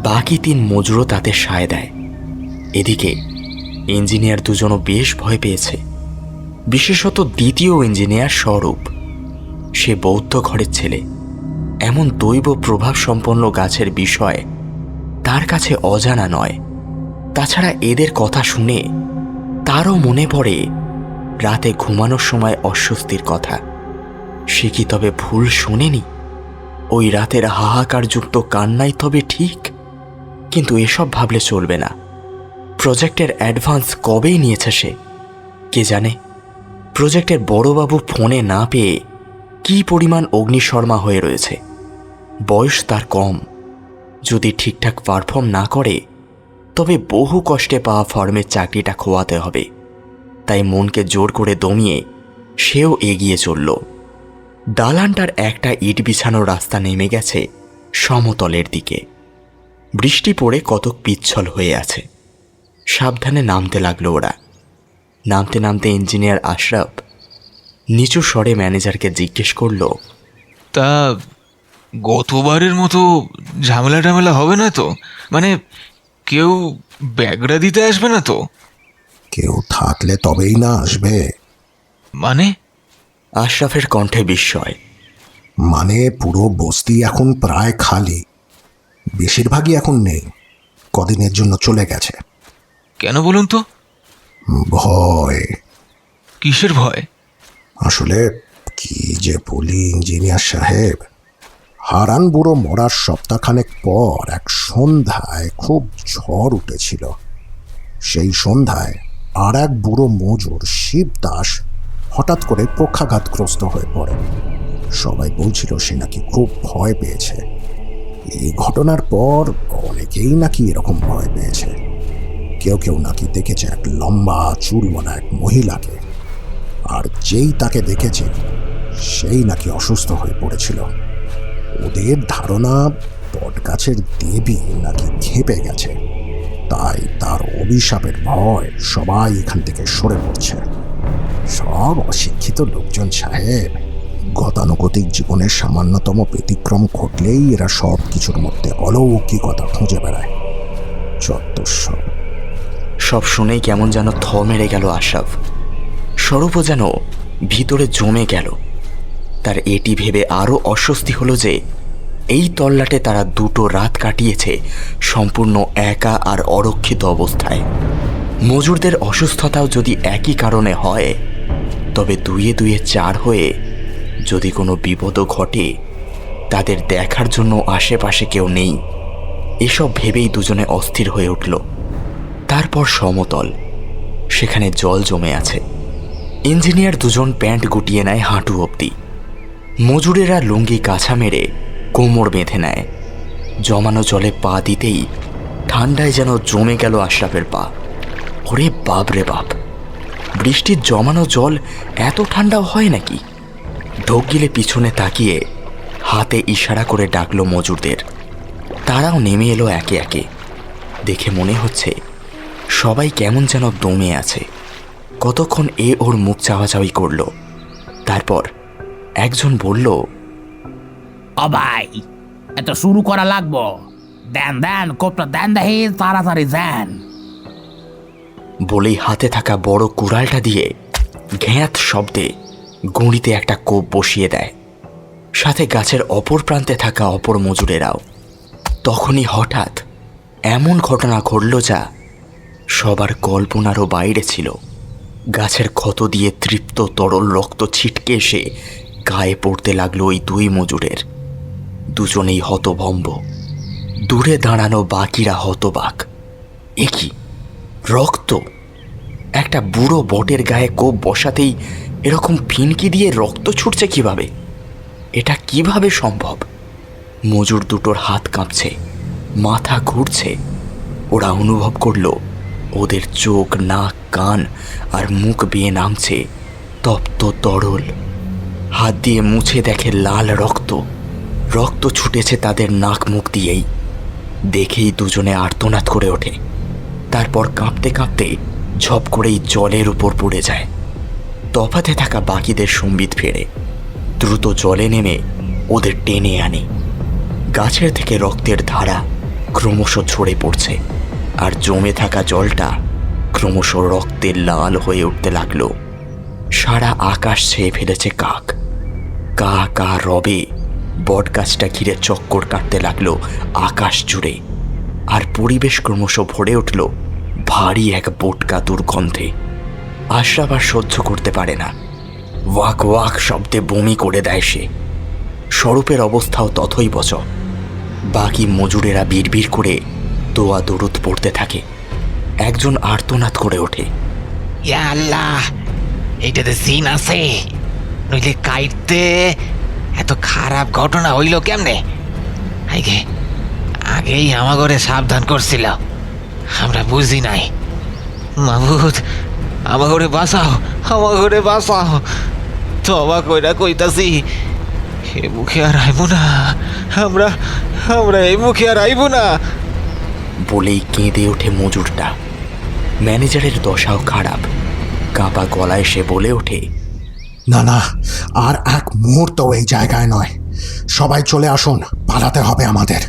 বাকি 3 মজুরও তাতে সায় দেয়। এদিকে ইঞ্জিনিয়ার দুজনও বেশ ভয় পেয়েছে, বিশেষত দ্বিতীয় ইঞ্জিনিয়ার স্বরূপ। সে বৌদ্ধ ঘরের ছেলে। এমন দৈব প্রভাব সম্পন্ন গাছের বিষয় তার কাছে অজানা নয়। তাছাড়া এদের কথা শুনে তারও মনে পড়ে রাতে ঘুমানোর সময় অস্বস্তির কথা। সে কি তবে ভুল শোনেনি? ওই রাতের হাহাকারযুক্ত কান্নাই তবে ঠিক? কিন্তু এসব ভাবলে চলবে না। প্রজেক্টের অ্যাডভান্স কবেই নিয়েছে সে কে জানে। প্রজেক্টের বড়বাবু ফোনে না পেয়ে কি পরিমাণ অগ্নিশর্মা হয়ে রয়েছে। বয়স তার কম, যদি ঠিকঠাক পারফর্ম না করে তবে বহু কষ্টে পাওয়া ফার্মের চাকরিটা খোয়াতে হবে। তাই মনকে জোর করে দমিয়ে সেও এগিয়ে চলল। দালানটার একটা ইট বিছানো রাস্তা নেমে গেছে সমতলের দিকে। বৃষ্টি পড়ে কতক পিচ্ছল হয়ে আছে। সাবধানে নামতে লাগলো ওরা। নামতে নামতে ইঞ্জিনিয়ার আশরাফ নিচু স্বরে ম্যানেজারকে জিজ্ঞেস করল, তা গতবারের মতো ঝামেলা টামেলা হবে না তো? মানে কেউ ব্যাগরা দিতে আসবে না তো? কেউ থাকলে তবেই না আসবে। মানে? আশরাফের কণ্ঠে বিস্ময়। মানে পুরো বস্তি এখন প্রায় খালি, বেশিরভাগই এখন নেই, কদিনের জন্য চলে গেছে। কেন বলুন তো? ভয়। কিসের ভয়? আসলে কি যে বলি ইঞ্জিনিয়ার সাহেব, হারান বুড়ো মরার সপ্তাহখানেক পর এক সন্ধ্যায় খুব ঝড় উঠেছিল। সেই সন্ধ্যায় আর এক বুড়ো মজুর শিবদাস হঠাৎ করে পক্ষাঘাতগ্রস্ত হয়ে পড়ে। সবাই বলছিল সে নাকি খুব ভয় পেয়েছে। এই ঘটনার পর অনেকেই নাকি এরকম ভয় পেয়েছে। কেউ কেউ নাকি দেখেছে এক লম্বা চুলওয়ালা এক মহিলাকে, আর যেই তাকে দেখেছে সেই নাকি অসুস্থ হয়ে পড়েছিল। ওদের ধারণা বটগাছের দেবী নাকি খেপে গেছে, তাই তার অভিশাপের ভয় সবাই এখান থেকে সরে পড়ছে। সব অশিক্ষিত লোকজন সাহেব, গতানুগতিক জীবনের সামান্যতম ব্যতিক্রম ঘটলেই এরা সব কিছুর মধ্যে অলৌকিকতা খুঁজে বেড়ায়। চত্বর সব শুনেই কেমন যেন থ মেরে গেল আশরাফ। স্বরূপও যেন ভিতরে জমে গেল। তার এটি ভেবে আরও অস্বস্তি হলো যে এই তল্লাটে তারা 2 রাত কাটিয়েছে সম্পূর্ণ একা আর অরক্ষিত অবস্থায়। মজুরদের অসুস্থতাও যদি একই কারণে হয়, তবে 2-2 4 হয়ে যদি কোনো বিপদও ঘটে তাদের দেখার জন্য আশেপাশে কেউ নেই। এসব ভেবেই দুজনে অস্থির হয়ে উঠল। তারপর সমতল, সেখানে জল জমে আছে। ইঞ্জিনিয়ার দুজন প্যান্ট গুটিয়ে নেয় হাঁটু অবধি। মজুরেরা লুঙ্গি কাছা মেরে কোমর বেঁধে নেয়। জমানো জলে পা দিতেই ঠান্ডায় যেন জমে গেল আশরাফের পা। ওরে বাপ রে বাপ, বৃষ্টির জমানো জল এত ঠান্ডাও হয় নাকি? ঢোক গিলে পিছনে তাকিয়ে হাতে ইশারা করে ডাকলো মজুরদের। তারাও নেমে এলো একে একে। দেখে মনে হচ্ছে সবাই কেমন যেন দমে আছে। কতক্ষণ ওর মুখ চাওয়াচাওয়ি করলো। তারপর একজন বলল, ও ভাই, এত শুরু করা লাগবো? দেন কোপটা দেন, দেখি তাড়াতাড়ি দেন। বলেই হাতে থাকা বড় কুড়ালটা দিয়ে ঘ্যাঁত শব্দে গুঁড়িতে একটা কোপ বসিয়ে দেয়। সাথে গাছের অপর প্রান্তে থাকা অপর মজুরেরাও। তখনই হঠাৎ এমন ঘটনা ঘটল যা সবার কল্পনারও বাইরে ছিল। গাছের ক্ষত দিয়ে তৃপ্ত তরল রক্ত ছিটকে এসে গায়ে পড়তে লাগলো ওই দুই মজুরের। দুজনেই হতভম্ব, দূরে দাঁড়ানো বাকিরা হতবাক। এ কি রক্ত! একটা বুড়ো বটের গায়ে কোপ বসাতেই এরকম ফিনকি দিয়ে রক্ত ছুটছে কিভাবে? এটা কিভাবে সম্ভব? মজুর দুটোর হাত কাঁপছে, মাথা ঘুরছে। ওরা অনুভব করলো ওদের চোখ, নাক, কান আর মুখ বেয়ে নামছে তপ্ত তরল। হাত দিয়ে মুছে দেখে লাল রক্ত। রক্ত ছুটেছে তাদের নাক মুখ দিয়েই। দেখেই দুজনে আর্তনাদ করে ওঠে। তারপর কাঁপতে কাঁপতে ঝপ করেই জলের উপর পড়ে যায়। তফাতে থাকা বাকিদের সম্বিত ফেরে দ্রুত জলে নেমে ওদের টেনে আনে। গাছের থেকে রক্তের ধারা ক্রমশ ঝরে পড়ছে, আর জমে থাকা জলটা ক্রমশ রক্তের লাল হয়ে উঠতে লাগলো। সারা আকাশ ছেয়ে ফেলেছে কাক। কা কা রবে বটগাছটা ঘিরে চক্কর কাটতে লাগলো আকাশ জুড়ে। আর পরিবেশ ক্রমশ ভরে উঠল ভারী এক বোটকা দুর্গন্ধে। আশরাফ আর সহ্য করতে পারে না। ওয়াক ওয়াক শব্দে বমি করে দেয় সে। স্বরূপের অবস্থাও তথই বচ। বাকি মজুরেরা বিড়বিড় করে দোয়া দরুদ পড়তে থাকে। একজন আর্তনাদ করে ওঠে, ইয়া আল্লাহ, এইটাতে সিন আছে, নইলে কাইতে এত খারাপ ঘটনা হইল কেমনে? আগেই আমাগরে সাবধান করছিল, আমরা বুঝি নাই। মাহবুদ, আমাগরে বাঁচাও, আমাগরে বাঁচাও। তবা কইরা কইতাছি, এ মুখে আর আইব না, আমরা এই মুখে আর আইব না। বলেই কেঁদে ওঠে মজুরটা। ম্যানেজারের দশাও খারাপ। কাঁপা গলায় সে বলে ওঠে, না না, আর এক মুহূর্ত এই জায়গায় নয়। সবাই চলে আসুন, পালাতে হবে আমাদের।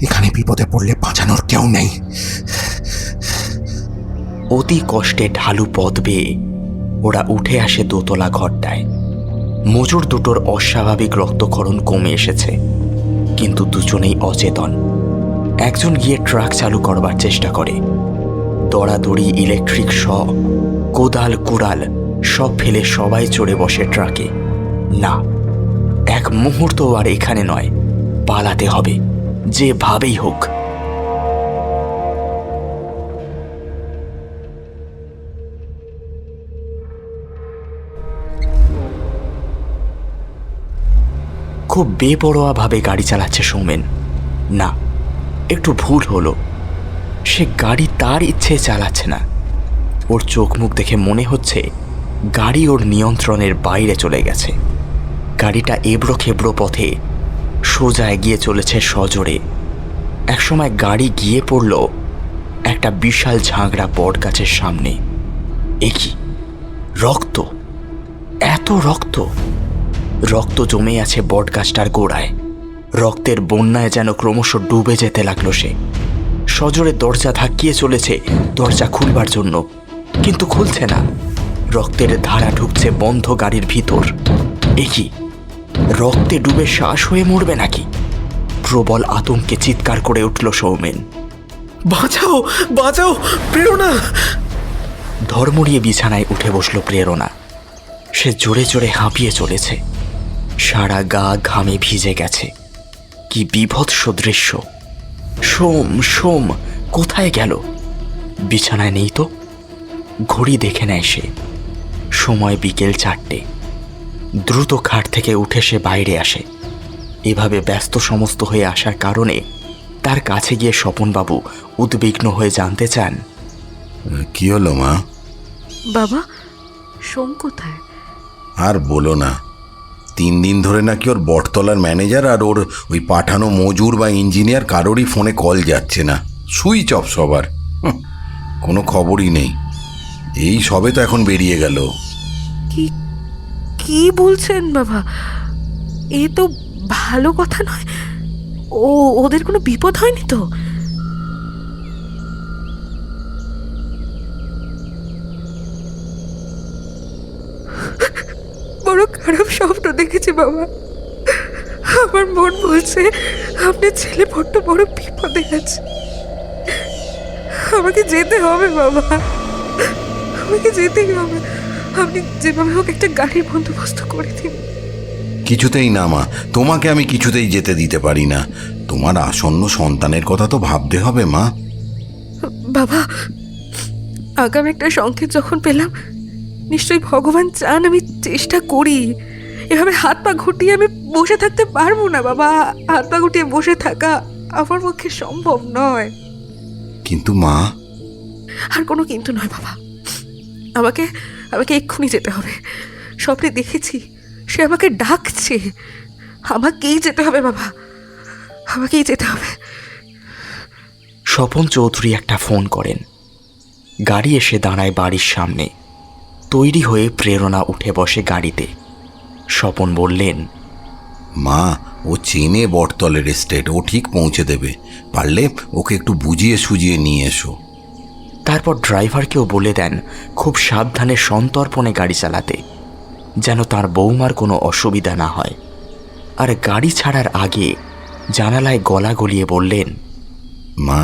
এখানে বিপদে পড়লে বাঁচানোর কেউ নেই। অতি কষ্টে ঢালু পথ বেয়ে ওরা উঠে আসে দোতলা ঘরটায়। মজুর দুটোর অস্বাভাবিক রক্তক্ষরণ কমে এসেছে, কিন্তু দুজনেই অচেতন। একজন গিয়ে ট্রাক চালু করবার চেষ্টা করে। দড়াদড়ি, ইলেকট্রিক শ, কোদাল, কুড়াল সব ফেলে সবাই চড়ে বসে ট্রাকে। না, এক মুহূর্ত আর এখানে নয়, পালাতে হবে যেভাবেই হোক। খুব বেপরোয়াভাবে গাড়ি চালাচ্ছে সৌমেন। না, একটু ভুল হলো। সে গাড়ি তার ইচ্ছে চালাচ্ছে না। ওর চোখ মুখ দেখে মনে হচ্ছে গাড়ি ওর নিয়ন্ত্রণের বাইরে চলে গেছে। গাড়িটা এবড়ো খেবড়ো পথে সোজা এগিয়ে চলেছে সজোরে। একসময় গাড়ি গিয়ে পড়ল একটা বিশাল ঝাঁকড়া বট গাছের সামনে। এ কি রক্ত! এত রক্ত! রক্ত জমে আছে বট গাছটার গোড়ায়। রক্তের বন্যায় যেন ক্রমশ ডুবে যেতে লাগলো সে। সজোরে দরজা ধাক্কিয়ে চলেছে দরজা খুলবার জন্য, কিন্তু খুলছে না। রক্তের ধারা ঢুকছে বন্ধ গাড়ির ভিতর। এ কি রক্তে ডুবে শ্বাস হয়ে মরবে নাকি? প্রবল আতঙ্কে চিৎকার করে উঠল সৌমেন, বাঁচাও, বাঁচাও, প্রেরণা! ধর্মড়িয়ে বিছানায় উঠে বসল প্রেরণা। সে জোরে জোরে হাঁপিয়ে চলেছে। সারা গা ঘামে ভিজে গেছে। কি বিভৎস দৃশ্য! সোম, সোম কোথায় গেল? বিছানায় নেই তো। ঘড়ি দেখে নেয় সে। সময় বিকেল 4টে। দ্রুত খাট থেকে উঠে সে বাইরে আসে। এভাবে ব্যস্ত সমস্ত হয়ে আসার কারণে তার কাছে গিয়ে স্বপনবাবু উদ্বিগ্ন হয়ে জানতে চান, কি হলো মা? বাবা, সোম কোথায়? আর বলো না, 3 দিন ধরে নাকি ওর বটতলার ম্যানেজার আর ওর ওই পাঠানো মজুর বা ইঞ্জিনিয়ার কারোরই ফোনে কল যাচ্ছে না। সুইচ অফ সবার। কোনো খবরই নেই। এই সবে তো এখন বেরিয়ে গেল। কি কি বলছেন বাবা? এ তো ভালো কথা নয়। ওদের কোনো বিপদ হয়নি তো? বড় খারাপ স্বপ্ন দেখেছি বাবা। আমার মন বলছে আপনার ছেলে বড্ড বড় বিপদে আছে। আমাকে যেতে হবে বাবা, আমাকে যেতেই হবে। আপনি যেভাবে হোক একটা গাড়ির বন্দোবস্ত করে দিন। কিছুতেই না মা, তোমাকে আমি কিছুতেই যেতে দিতে পারি না। তোমার আসন্ন সন্তানের কথা তো ভাবতে হবে মা। বাবা, আগাম একটা সংকেত যখন পেলাম, নিশ্চয়ই ভগবান চান আমি চেষ্টা করি। এভাবে হাত পা ঘুটিয়ে আমি বসে থাকতে পারবো না বাবা। হাত পা ঘুটিয়ে বসে থাকা আমার পক্ষে সম্ভব নয়। কিন্তু মা। আর কোনো কিন্তু নয় বাবা, আমাকে আমাকে এক্ষুনি যেতে হবে। স্বপ্নে দেখেছি সে আমাকে ডাকছে, আমাকেই যেতে হবে বাবা, আমাকেই যেতে হবে। স্বপন চৌধুরী একটা ফোন করেন। গাড়ি এসে দাঁড়ায় বাড়ির সামনে। তৈরি হয়ে প্রেরণা উঠে বসে গাড়িতে। স্বপন বললেন, মা, ও চেনে বটতলের এস্টেট, ও ঠিক পৌঁছে দেবে। পারলে ওকে একটু বুঝিয়ে সুজিয়ে নিয়ে এসো। তারপর ড্রাইভারকেও বলে দেন খুব সাবধানে সন্তর্পণে গাড়ি চালাতে, যেন তার বৌমার কোনো অসুবিধা না হয়। আর গাড়ি ছাড়ার আগে জানালায় গলা গলিয়ে বললেন, মা,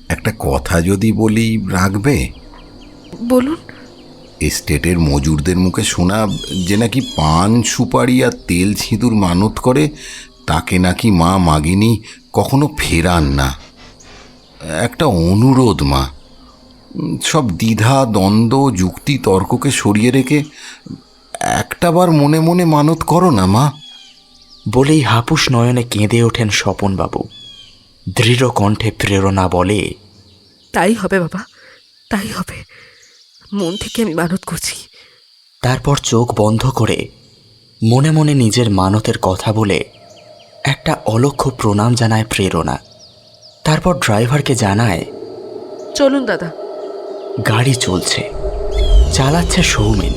একটা কথা যদি বলি রাখবে? বলুন। এস্টেটের মজুরদের মুখে শোনা যে নাকি পান সুপারি আর তেল সিঁদুর মানত করে, তাকে নাকি মা মাগিনী কখনো ফেরান না। একটা অনুরোধ মা, সব দ্বিধা দ্বন্দ্ব যুক্তি তর্ককে সরিয়ে রেখে একটাবার মনে মনে মানত করো না মা। বলেই হাপুস নয়নে কেঁদে ওঠেন স্বপনবাবু। দৃঢ় কণ্ঠে প্রেরণা বলে, তাই হবে বাবা, তাই হবে। মন থেকে আমি মানত করছি। তারপর চোখ বন্ধ করে মনে মনে নিজের মানতের কথা বলে একটা অলক্ষ্য প্রণাম জানায় প্রেরণা। তারপর ড্রাইভারকে জানায়, চলুন দাদা। গাড়ি চলছে, চালাচ্ছে সৌমেন।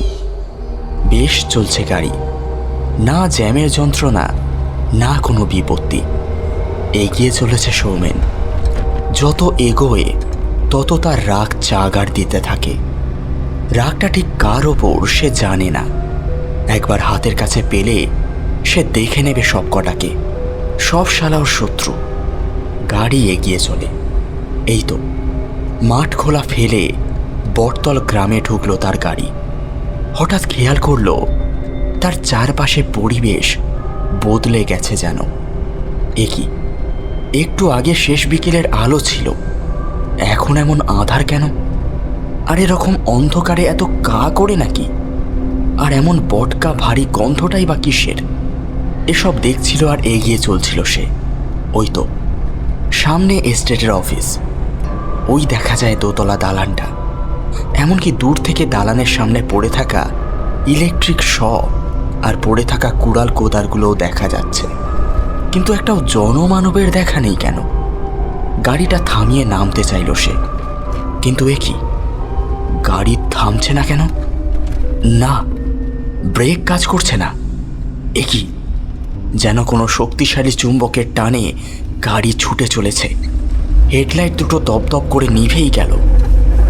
বেশ চলছে গাড়ি, না জ্যামের যন্ত্রণা, না কোনো বিপত্তি। এগিয়ে চলেছে সৌমেন। যত এগোয় তত তার রাগ জাগার দিতে থাকে। রাগটা ঠিক কার ওপর সে জানে না। একবার হাতের কাছে পেলে সে দেখে নেবে সব কটাকে, সব শালার শত্রু। গাড়ি এগিয়ে চলে। এই তো মাঠ খোলা ফেলে বটতল গ্রামে ঢুকলো তার গাড়ি। হঠাৎ খেয়াল করলো তার চারপাশে পরিবেশ বদলে গেছে যেন। একই একটু আগে শেষ বিকেলের আলো ছিল, এখন এমন আধার কেন? আর এরকম অন্ধকারে এত কা করে নাকি? আর এমন বটকা ভারী গন্ধটাই বা কিসের? এসব দেখছিল আর এগিয়ে চলছিল সে। ওই তো সামনে এস্টেটের অফিস। ওই দেখা যায় দোতলা দালানটা। এমনকি দূর থেকে দালানের সামনে পড়ে থাকা ইলেকট্রিক শ আর পড়ে থাকা কুড়াল কোদারগুলোও দেখা যাচ্ছে। কিন্তু একটাও জনমানবের দেখা নেই কেন? গাড়িটা থামিয়ে নামতে চাইল সে, কিন্তু এ কি, গাড়ি থামছে না কেন? না, ব্রেক কাজ করছে না। এ কি, যেন কোনো শক্তিশালী চুম্বকের টানে গাড়ি ছুটে চলেছে। হেডলাইট দুটো দপদপ করে নিভেই গেল।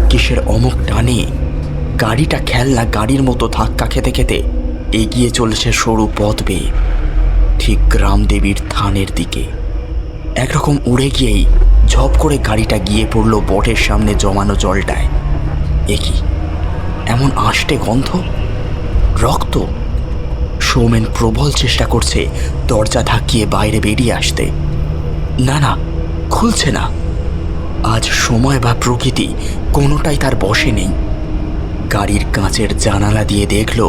কিসের অমুক টানে গাড়িটা খেলনা গাড়ির মতো ধাক্কা খেতে খেতে এগিয়ে চলেছে সরু পথ বেয়ে, ঠিক গ্রাম দেবীর থানের দিকে। একরকম উড়ে গিয়েই ঝপ করে গাড়িটা গিয়ে পড়ল বটের সামনে জমানো জলটায়। এ কি, এমন আষ্টে গন্ধ, রক্ত! সৌমেন প্রবল চেষ্টা করছে দরজা ধাক্কিয়ে বাইরে বেরিয়ে আসতে। না না, খুলছে না। আজ সময় বা প্রকৃতি কোনোটাই তার বশে নেই। গাড়ির কাঁচের জানালা দিয়ে দেখল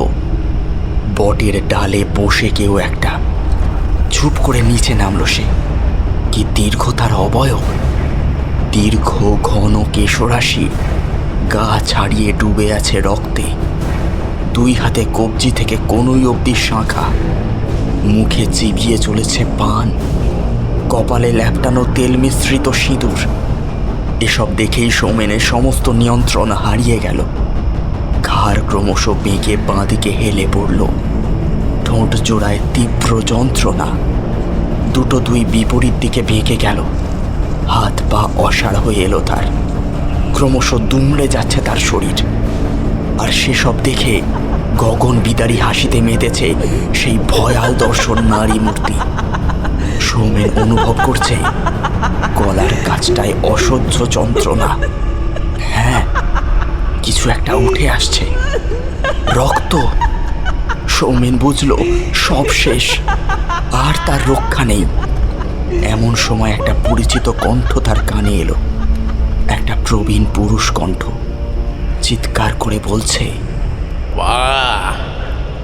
বটের ডালে বসে কেউ একটা। চুপ করে নিচে নামল সে। কি দীর্ঘ তার অবয়ব! দীর্ঘ ঘন কেশরাশি, গা ছাড়িয়ে ডুবে আছে রক্তে। দুই হাতে কবজি থেকে কনুই অবধি শাঁখা। মুখে চিবিয়ে চলেছে পান, কপালে ল্যাপটানো তেল মিশ্রিত সিঁদুর। এসব দেখেই সৌমেনের সমস্ত নিয়ন্ত্রণ হারিয়ে গেল। ঘাড় ক্রমশ বেঁকে বাঁদিকে হেলে পড়ল। ঠোঁট জোড়ায় তীব্র যন্ত্রণা। দুটো দুই বিপরীত দিকে বেঁকে গেল। হাত পা অসাড় হয়ে এলো তার। ক্রমশ দুমড়ে যাচ্ছে তার শরীর। আর সেসব দেখে গগন বিদারী হাসিতে মেতেছে সেই ভয়াল দর্শন নারী মূর্তি। সৌমেন অনুভব করছে গলার কাছটায় অসহ্য যন্ত্রণা। হ্যাঁ, কিছু একটা উঠে আসছে, রক্ত। সৌমেন বুঝলো সব শেষ, আর তার রক্ষা নেই। এমন সময় একটা পরিচিত কণ্ঠ তার কানে এলো, একটা প্রবীণ পুরুষ কণ্ঠ চিৎকার করে বলছে,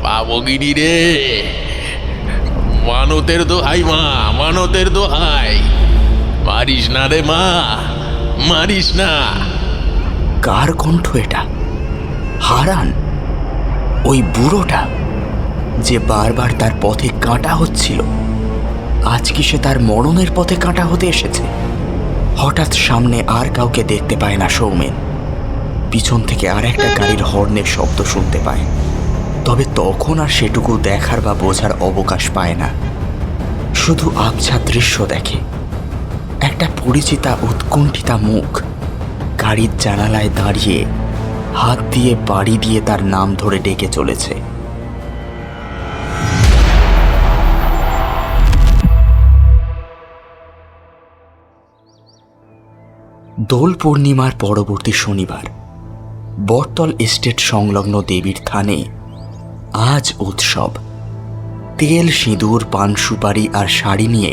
বাবগিরি রে, মানতের দোহাই মা, মানতের দোহাই, মারিস না রে মা, মারিস না। কার কণ্ঠ এটা? হারান, ওই বুড়োটা যে বারবার তার পথে কাঁটা হচ্ছিল। আজ কি সে তার মরণের পথে কাঁটা হতে এসেছে? হঠাৎ সামনে আর কাউকে দেখতে পায় না সৌমেন। পিছন থেকে আর একটা গাড়ির হর্নের শব্দ শুনতে পায়, তবে তখন আর সেটুকু দেখার বা বোঝার অবকাশ পায় না। শুধু আবছা দৃশ্য দেখে, একটা পরিচিতা উৎকণ্ঠিতা মুখ গাড়ির জানালায় দাঁড়িয়ে হাত দিয়ে বাড়ি দিয়ে তার নাম ধরে ডেকে চলেছে। দোল পূর্ণিমার পরবর্তী শনিবার বটতল এস্টেট সংলগ্ন দেবীর থানে আজ উৎসব। তেল, সিঁদুর, পান সুপারি আর শাড়ি নিয়ে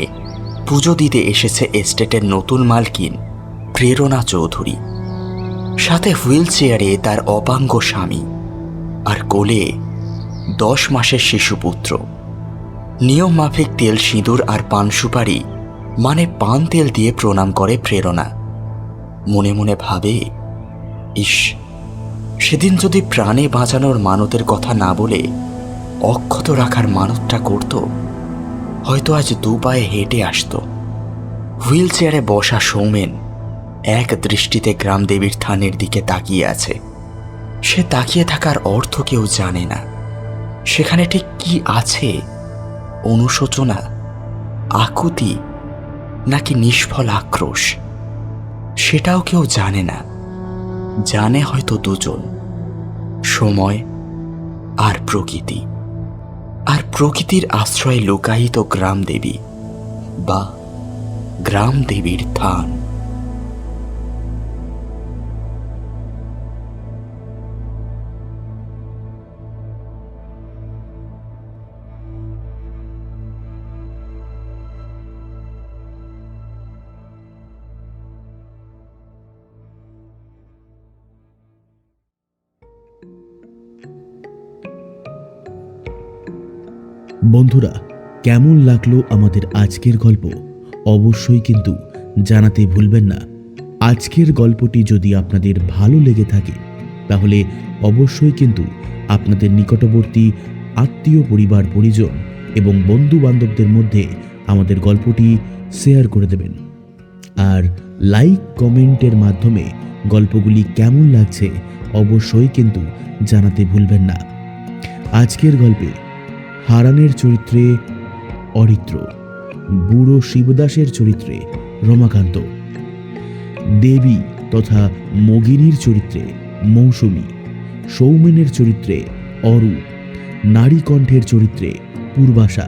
পুজো দিতে এসেছে এস্টেটের নতুন মালকিন প্রেরণা চৌধুরী। সাথে হুইল চেয়ারে তার অপাঙ্গ স্বামী, আর কোলে 10 মাসের শিশুপুত্র। নিয়ম মাফিক তেল, সিঁদুর আর পান সুপারি মানে পান তেল দিয়ে প্রণাম করে প্রেরণা। মনে মনে ভাবে, ইস, সেদিন যদি প্রাণে বাঁচানোর মানতের কথা না বলে অক্ষত রাখার মানতটা করত, হয়তো আজ 2 পায়ে হেঁটে আসত। হুইল চেয়ারে বসা সৌমেন এক দৃষ্টিতে গ্রামদেবীর থানের দিকে তাকিয়ে আছে। সে তাকিয়ে থাকার অর্থ কেউ জানে না। সেখানে ঠিক কি আছে? অনুশোচনা, আকুতি, নাকি নিষ্ফল আক্রোশ? সেটাও কেউ জানে না। জানে হয়তো দুজন, সময় আর প্রকৃতি। আর প্রকৃতির আশ্রয়ে লুকায়িত গ্রামদেবী বা গ্রামদেবীর থান। বন্ধুরা, কেমন লাগলো আমাদের আজকের গল্প অবশ্যই কিন্তু জানাতে ভুলবেন না। আজকের গল্পটি যদি আপনাদের ভালো লেগে থাকে তাহলে অবশ্যই কিন্তু আপনাদের নিকটবর্তী আত্মীয়, পরিবার, পরিজন এবং বন্ধু বান্ধবদের মধ্যে আমাদের গল্পটি শেয়ার করে দেবেন। আর লাইক, কমেন্টের মাধ্যমে গল্পগুলি কেমন লাগছে অবশ্যই কিন্তু জানাতে ভুলবেন না। আজকের গল্পে হারানের চরিত্রে অরিত্র, বুড়ো শিবদাসের চরিত্রে রমাকান্ত, দেবী তথা মগিনীর চরিত্রে মৌসুমী, সৌমেনের চরিত্রে অরু, নারী কণ্ঠের চরিত্রে পূর্বাশা,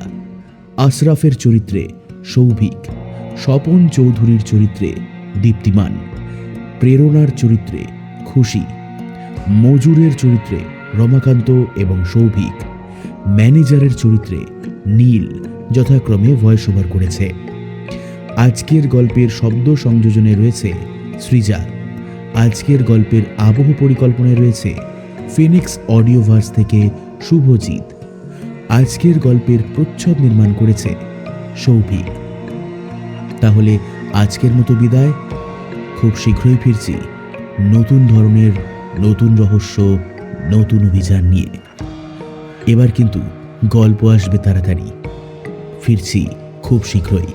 আশরাফের চরিত্রে সৌভিক, স্বপন চৌধুরীর চরিত্রে দীপ্তিমান, প্রেরণার চরিত্রে খুশি, মজুরের চরিত্রে রমাকান্ত এবং সৌভিক, ম্যানেজারের চরিত্রে নীল যথাক্রমে ভয়েস ওভার করেছে। আজকের গল্পের শব্দ সংযোজনে রয়েছে সৃজা। আজকের গল্পের আবহ পরিকল্পনায় রয়েছে ফিনিক্স অডিওভার্স থেকে শুভজিৎ। আজকের গল্পের প্রচ্ছদ নির্মাণ করেছে সৌভিক। তাহলে আজকের মতো বিদায়। খুব শীঘ্রই ফিরছি নতুন ধরনের, নতুন রহস্য, নতুন অভিযান নিয়ে। এবার কিন্তু গল্প আসবে তাড়াতাড়ি। ফিরছি খুব শীঘ্রই।